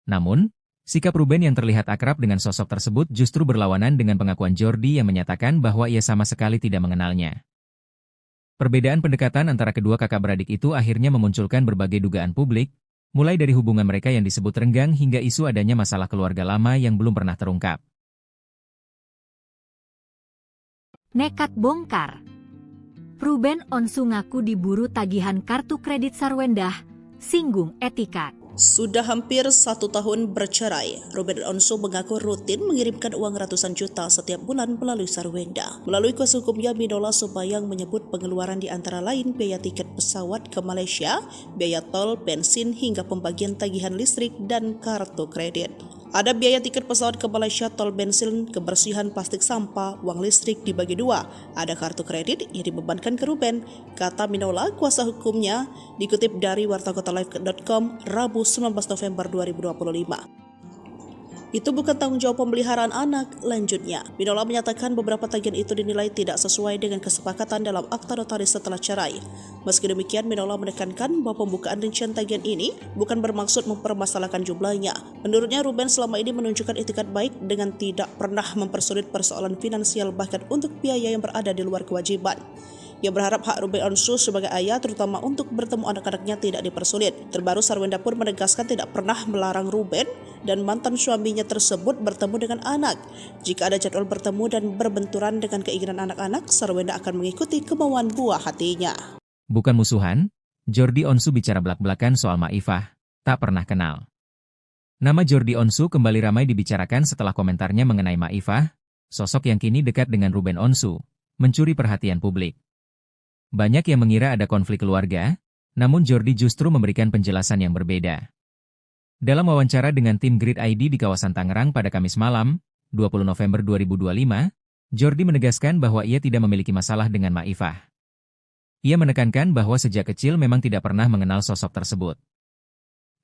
Namun, sikap Ruben yang terlihat akrab dengan sosok tersebut justru berlawanan dengan pengakuan Jordi yang menyatakan bahwa ia sama sekali tidak mengenalnya. Perbedaan pendekatan antara kedua kakak beradik itu akhirnya memunculkan berbagai dugaan publik, mulai dari hubungan mereka yang disebut renggang hingga isu adanya masalah keluarga lama yang belum pernah terungkap. Nekat bongkar. Ruben Onsu ngaku diburu tagihan kartu kredit Sarwendah, singgung etikat. Sudah hampir 1 tahun bercerai, Ruben Onsu mengaku rutin mengirimkan uang ratusan juta setiap bulan melalui Sarwendah. Melalui kuasa hukumnya, Minola Subayang menyebut pengeluaran di antara lain biaya tiket pesawat ke Malaysia, biaya tol, bensin, hingga pembagian tagihan listrik dan kartu kredit. Ada biaya tiket pesawat ke Malaysia, tol, bensin, kebersihan, plastik sampah, uang listrik dibagi dua. Ada kartu kredit yang dibebankan ke Ruben, kata Minola, kuasa hukumnya, dikutip dari wartakotalive.com Rabu 19 November 2025. Itu bukan tanggung jawab pemeliharaan anak, lanjutnya. Minola menyatakan beberapa tagihan itu dinilai tidak sesuai dengan kesepakatan dalam akta notaris setelah cerai. Meski demikian, Minola menekankan bahwa pembukaan rincian tagihan ini bukan bermaksud mempermasalahkan jumlahnya. Menurutnya, Ruben selama ini menunjukkan etikat baik dengan tidak pernah mempersulit persoalan finansial bahkan untuk biaya yang berada di luar kewajiban. Ia berharap hak Ruben Onsu sebagai ayah terutama untuk bertemu anak-anaknya tidak dipersulit. Terbaru, Sarwendah pun menegaskan tidak pernah melarang Ruben dan mantan suaminya tersebut bertemu dengan anak. Jika ada jadwal bertemu dan berbenturan dengan keinginan anak-anak, Sarwendah akan mengikuti kemauan buah hatinya. Bukan musuhan, Jordi Onsu bicara belak-belakan soal Maifah, tak pernah kenal. Nama Jordi Onsu kembali ramai dibicarakan setelah komentarnya mengenai Maifah, sosok yang kini dekat dengan Ruben Onsu, mencuri perhatian publik. Banyak yang mengira ada konflik keluarga, namun Jordi justru memberikan penjelasan yang berbeda. Dalam wawancara dengan tim Grid ID di kawasan Tangerang pada Kamis malam, 20 November 2025, Jordi menegaskan bahwa ia tidak memiliki masalah dengan Maifah. Ia menekankan bahwa sejak kecil memang tidak pernah mengenal sosok tersebut.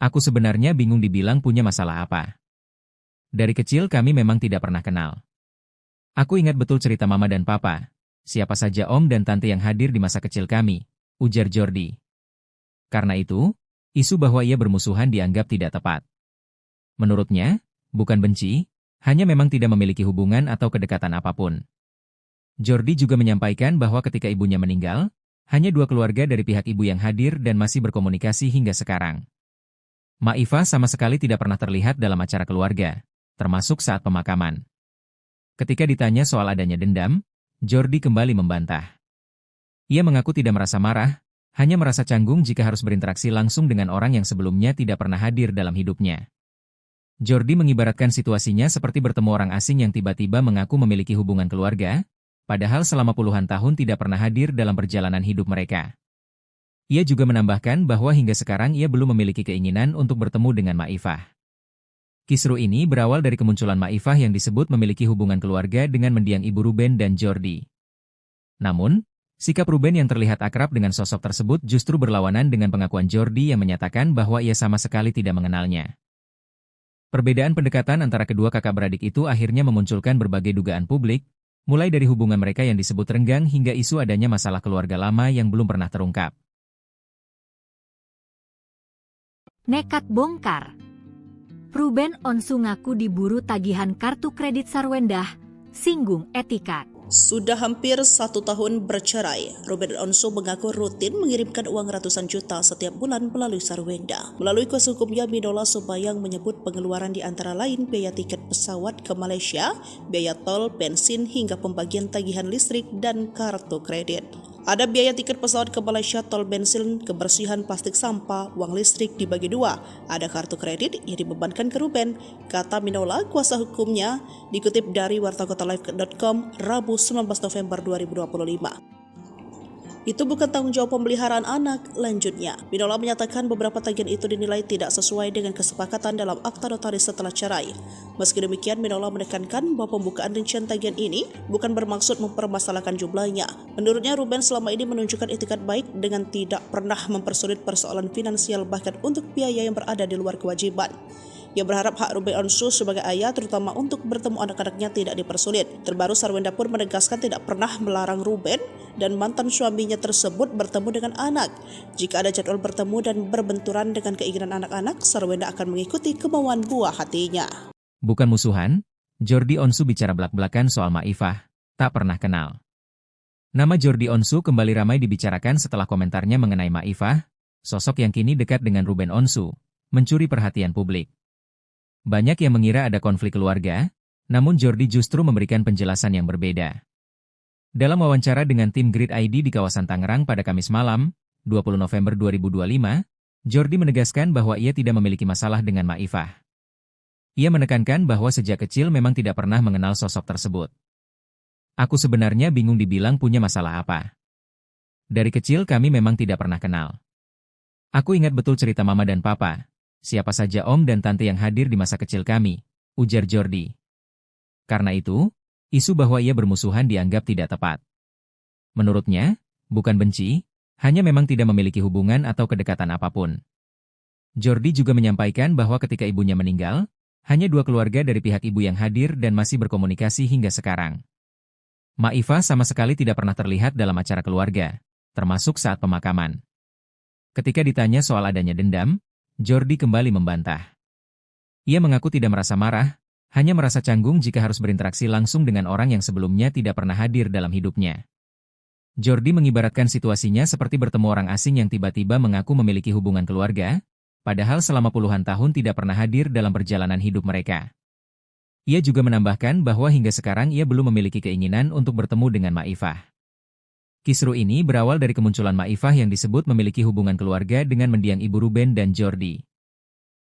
Aku sebenarnya bingung dibilang punya masalah apa. Dari kecil kami memang tidak pernah kenal. Aku ingat betul cerita mama dan papa. Siapa saja om dan tante yang hadir di masa kecil kami, ujar Jordi. Karena itu, isu bahwa ia bermusuhan dianggap tidak tepat. Menurutnya, bukan benci, hanya memang tidak memiliki hubungan atau kedekatan apapun. Jordi juga menyampaikan bahwa ketika ibunya meninggal, hanya 2 keluarga dari pihak ibu yang hadir dan masih berkomunikasi hingga sekarang. Maifah sama sekali tidak pernah terlihat dalam acara keluarga, termasuk saat pemakaman. Ketika ditanya soal adanya dendam, Jordi kembali membantah. Ia mengaku tidak merasa marah, hanya merasa canggung jika harus berinteraksi langsung dengan orang yang sebelumnya tidak pernah hadir dalam hidupnya. Jordi mengibaratkan situasinya seperti bertemu orang asing yang tiba-tiba mengaku memiliki hubungan keluarga, padahal selama puluhan tahun tidak pernah hadir dalam perjalanan hidup mereka. Ia juga menambahkan bahwa hingga sekarang ia belum memiliki keinginan untuk bertemu dengan Maifah. Kisru ini berawal dari kemunculan Maifah yang disebut memiliki hubungan keluarga dengan mendiang ibu Ruben dan Jordi. Namun, sikap Ruben yang terlihat akrab dengan sosok tersebut justru berlawanan dengan pengakuan Jordi yang menyatakan bahwa ia sama sekali tidak mengenalnya. Perbedaan pendekatan antara kedua kakak beradik itu akhirnya memunculkan berbagai dugaan publik, mulai dari hubungan mereka yang disebut renggang hingga isu adanya masalah keluarga lama yang belum pernah terungkap. Nekat bongkar. Ruben Onsu ngaku diburu tagihan kartu kredit Sarwendah, singgung etikat. Sudah hampir 1 tahun bercerai, Ruben Onsu mengaku rutin mengirimkan uang ratusan juta setiap bulan melalui Sarwendah. Melalui kuasa hukumnya, Minola Subayang menyebut pengeluaran di antara lain biaya tiket pesawat ke Malaysia, biaya tol, bensin, hingga pembagian tagihan listrik dan kartu kredit. Ada biaya tiket pesawat ke Malaysia, tol, bensin, kebersihan, plastik sampah, uang listrik dibagi dua. Ada kartu kredit yang dibebankan ke Ruben, kata Minola, kuasa hukumnya, dikutip dari wartakotalive.com Rabu 19 November 2025. Itu bukan tanggung jawab pemeliharaan anak, lanjutnya. Minola menyatakan beberapa tagihan itu dinilai tidak sesuai dengan kesepakatan dalam akta notaris setelah cerai. Meski demikian, Minola menekankan bahwa pembukaan rincian tagihan ini bukan bermaksud mempermasalahkan jumlahnya. Menurutnya, Ruben selama ini menunjukkan itikat baik dengan tidak pernah mempersulit persoalan finansial bahkan untuk biaya yang berada di luar kewajiban. Ia berharap hak Ruben Onsu sebagai ayah terutama untuk bertemu anak-anaknya tidak dipersulit. Terbaru Sarwenda pun menegaskan tidak pernah melarang Ruben dan mantan suaminya tersebut bertemu dengan anak. Jika ada jadwal bertemu dan berbenturan dengan keinginan anak-anak, Sarwenda akan mengikuti kemauan buah hatinya. Bukan musuhan, Jordi Onsu bicara belak-belakan soal Maifah, tak pernah kenal. Nama Jordi Onsu kembali ramai dibicarakan setelah komentarnya mengenai Maifah, sosok yang kini dekat dengan Ruben Onsu, mencuri perhatian publik. Banyak yang mengira ada konflik keluarga, namun Jordi justru memberikan penjelasan yang berbeda. Dalam wawancara dengan tim Grid ID di kawasan Tangerang pada Kamis malam, 20 November 2025, Jordi menegaskan bahwa ia tidak memiliki masalah dengan Maifah. Ia menekankan bahwa sejak kecil memang tidak pernah mengenal sosok tersebut. Aku sebenarnya bingung dibilang punya masalah apa. Dari kecil kami memang tidak pernah kenal. Aku ingat betul cerita mama dan papa. Siapa saja om dan tante yang hadir di masa kecil kami, ujar Jordi. Karena itu, isu bahwa ia bermusuhan dianggap tidak tepat. Menurutnya, bukan benci, hanya memang tidak memiliki hubungan atau kedekatan apapun. Jordi juga menyampaikan bahwa ketika ibunya meninggal, hanya 2 keluarga dari pihak ibu yang hadir dan masih berkomunikasi hingga sekarang. Maifah sama sekali tidak pernah terlihat dalam acara keluarga, termasuk saat pemakaman. Ketika ditanya soal adanya dendam, Jordi kembali membantah. Ia mengaku tidak merasa marah, hanya merasa canggung jika harus berinteraksi langsung dengan orang yang sebelumnya tidak pernah hadir dalam hidupnya. Jordi mengibaratkan situasinya seperti bertemu orang asing yang tiba-tiba mengaku memiliki hubungan keluarga, padahal selama puluhan tahun tidak pernah hadir dalam perjalanan hidup mereka. Ia juga menambahkan bahwa hingga sekarang ia belum memiliki keinginan untuk bertemu dengan Maifah. Kisru ini berawal dari kemunculan Maifah yang disebut memiliki hubungan keluarga dengan mendiang ibu Ruben dan Jordi.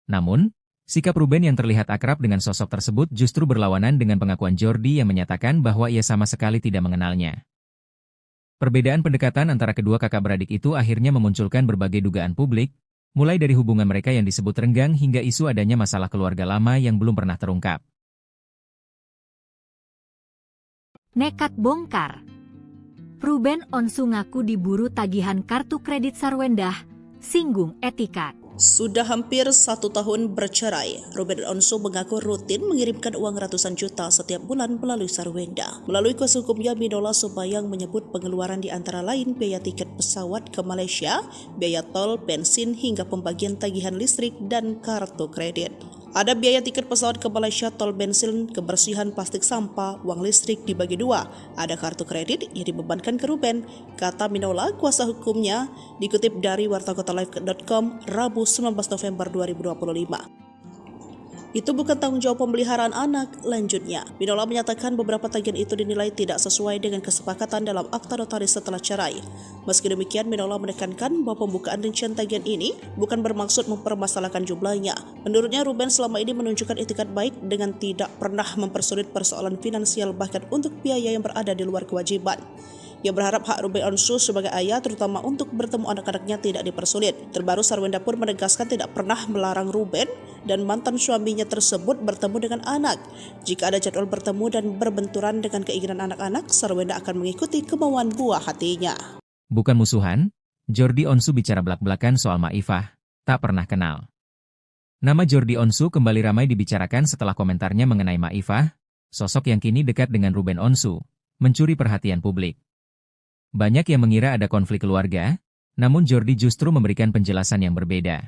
Namun, sikap Ruben yang terlihat akrab dengan sosok tersebut justru berlawanan dengan pengakuan Jordi yang menyatakan bahwa ia sama sekali tidak mengenalnya. Perbedaan pendekatan antara kedua kakak beradik itu akhirnya memunculkan berbagai dugaan publik, mulai dari hubungan mereka yang disebut renggang hingga isu adanya masalah keluarga lama yang belum pernah terungkap. Nekat bongkar. Ruben Onsu ngaku diburu tagihan kartu kredit Sarwendah, singgung etikat. Sudah hampir 1 tahun bercerai, Ruben Onsu mengaku rutin mengirimkan uang ratusan juta setiap bulan melalui Sarwenda. Melalui kuasa hukumnya, Minola Sobayang menyebut pengeluaran di antara lain biaya tiket pesawat ke Malaysia, biaya tol, bensin, hingga pembagian tagihan listrik dan kartu kredit. Ada biaya tiket pesawat ke Malaysia, tol, bensin, kebersihan plastik sampah, uang listrik dibagi 2. Ada kartu kredit yang dibebankan ke Ruben, kata Minola kuasa hukumnya, dikutip dari wartakotalive.com Rabu 19 November 2025. Itu bukan tanggung jawab pemeliharaan anak, lanjutnya. Minola menyatakan beberapa tagihan itu dinilai tidak sesuai dengan kesepakatan dalam akta notaris setelah cerai. Meski demikian, Minola menekankan bahwa pembukaan rincian tagihan ini bukan bermaksud mempermasalahkan jumlahnya. Menurutnya, Ruben selama ini menunjukkan itikat baik dengan tidak pernah mempersulit persoalan finansial bahkan untuk biaya yang berada di luar kewajiban. Ia berharap hak Ruben Onsu sebagai ayah terutama untuk bertemu anak-anaknya tidak dipersulit. Terbaru Sarwenda pun menegaskan tidak pernah melarang Ruben dan mantan suaminya tersebut bertemu dengan anak. Jika ada jadwal bertemu dan berbenturan dengan keinginan anak-anak, Sarwenda akan mengikuti kemauan buah hatinya. Bukan musuhan, Jordi Onsu bicara belak-belakan soal Maifah, tak pernah kenal. Nama Jordi Onsu kembali ramai dibicarakan setelah komentarnya mengenai Maifah, sosok yang kini dekat dengan Ruben Onsu, mencuri perhatian publik. Banyak yang mengira ada konflik keluarga, namun Jordi justru memberikan penjelasan yang berbeda.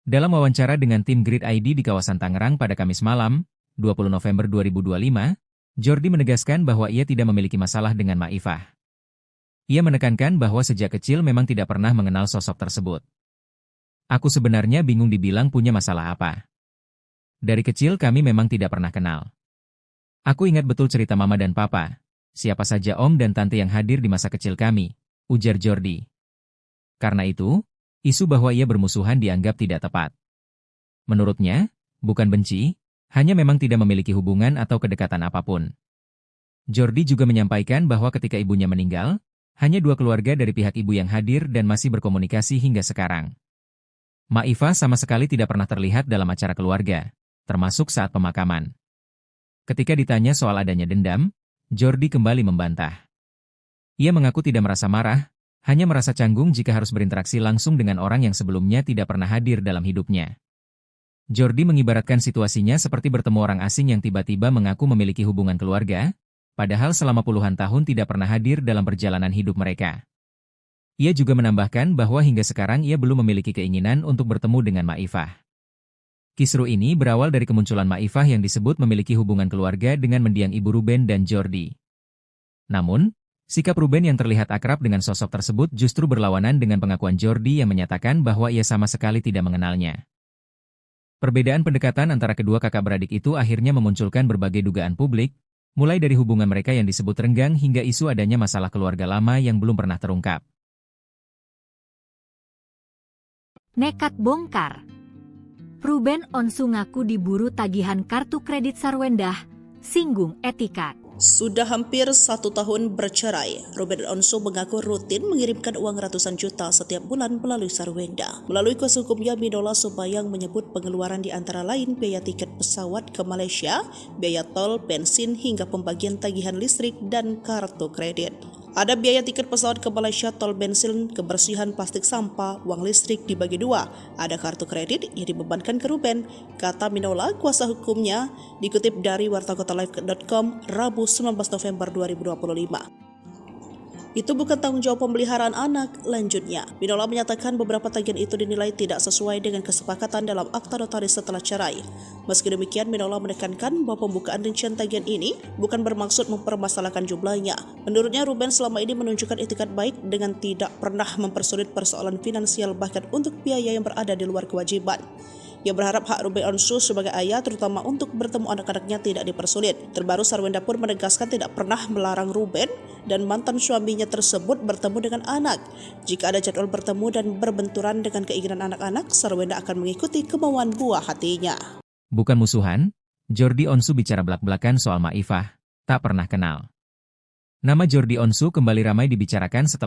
Dalam wawancara dengan tim Grid ID di kawasan Tangerang pada Kamis malam, 20 November 2025, Jordi menegaskan bahwa ia tidak memiliki masalah dengan Maifah. Ia menekankan bahwa sejak kecil memang tidak pernah mengenal sosok tersebut. Aku sebenarnya bingung dibilang punya masalah apa. Dari kecil kami memang tidak pernah kenal. Aku ingat betul cerita mama dan papa. Siapa saja om dan tante yang hadir di masa kecil kami, ujar Jordi. Karena itu, isu bahwa ia bermusuhan dianggap tidak tepat. Menurutnya, bukan benci, hanya memang tidak memiliki hubungan atau kedekatan apapun. Jordi juga menyampaikan bahwa ketika ibunya meninggal, Hanya 2 keluarga dari pihak ibu yang hadir dan masih berkomunikasi hingga sekarang. Maifah sama sekali tidak pernah terlihat dalam acara keluarga, termasuk saat pemakaman. Ketika ditanya soal adanya dendam, Jordi kembali membantah. Ia mengaku tidak merasa marah, hanya merasa canggung jika harus berinteraksi langsung dengan orang yang sebelumnya tidak pernah hadir dalam hidupnya. Jordi mengibaratkan situasinya seperti bertemu orang asing yang tiba-tiba mengaku memiliki hubungan keluarga, padahal selama puluhan tahun tidak pernah hadir dalam perjalanan hidup mereka. Ia juga menambahkan bahwa hingga sekarang ia belum memiliki keinginan untuk bertemu dengan Maifah. Kisru ini berawal dari kemunculan Maifah yang disebut memiliki hubungan keluarga dengan mendiang ibu Ruben dan Jordi. Namun, sikap Ruben yang terlihat akrab dengan sosok tersebut justru berlawanan dengan pengakuan Jordi yang menyatakan bahwa ia sama sekali tidak mengenalnya. Perbedaan pendekatan antara kedua kakak beradik itu akhirnya memunculkan berbagai dugaan publik, mulai dari hubungan mereka yang disebut renggang hingga isu adanya masalah keluarga lama yang belum pernah terungkap. Nekat bongkar. Ruben Onsu ngaku diburu tagihan kartu kredit Sarwendah, singgung etika. Sudah hampir 1 tahun bercerai, Ruben Onsu mengaku rutin mengirimkan uang ratusan juta setiap bulan melalui Sarwendah. Melalui kuasa hukumnya, Minola Subayang menyebut pengeluaran di antara lain biaya tiket pesawat ke Malaysia, biaya tol, bensin, hingga pembagian tagihan listrik dan kartu kredit. Ada biaya tiket pesawat ke Malaysia, tol, bensin, kebersihan, plastik sampah, uang listrik dibagi 2. Ada kartu kredit yang dibebankan ke Ruben, kata Minola, kuasa hukumnya, dikutip dari wartakotalive.com Rabu 19 November 2025. Itu bukan tanggung jawab pemeliharaan anak, lanjutnya. Minola menyatakan beberapa tagihan itu dinilai tidak sesuai dengan kesepakatan dalam akta notaris setelah cerai. Meski demikian, Minola menekankan bahwa pembukaan rincian tagihan ini bukan bermaksud mempermasalahkan jumlahnya. Menurutnya, Ruben selama ini menunjukkan etikat baik dengan tidak pernah mempersulit persoalan finansial bahkan untuk biaya yang berada di luar kewajiban. Ia berharap hak Ruben Onsu sebagai ayah terutama untuk bertemu anak-anaknya tidak dipersulit. Terbaru, Sarwendah pun menegaskan tidak pernah melarang Ruben dan mantan suaminya tersebut bertemu dengan anak. Jika ada jadwal bertemu dan berbenturan dengan keinginan anak-anak, Sarwendah akan mengikuti kemauan buah hatinya. Bukan musuhan, Jordi Onsu bicara belak-belakan soal Maifah, tak pernah kenal. Nama Jordi Onsu kembali ramai dibicarakan setelah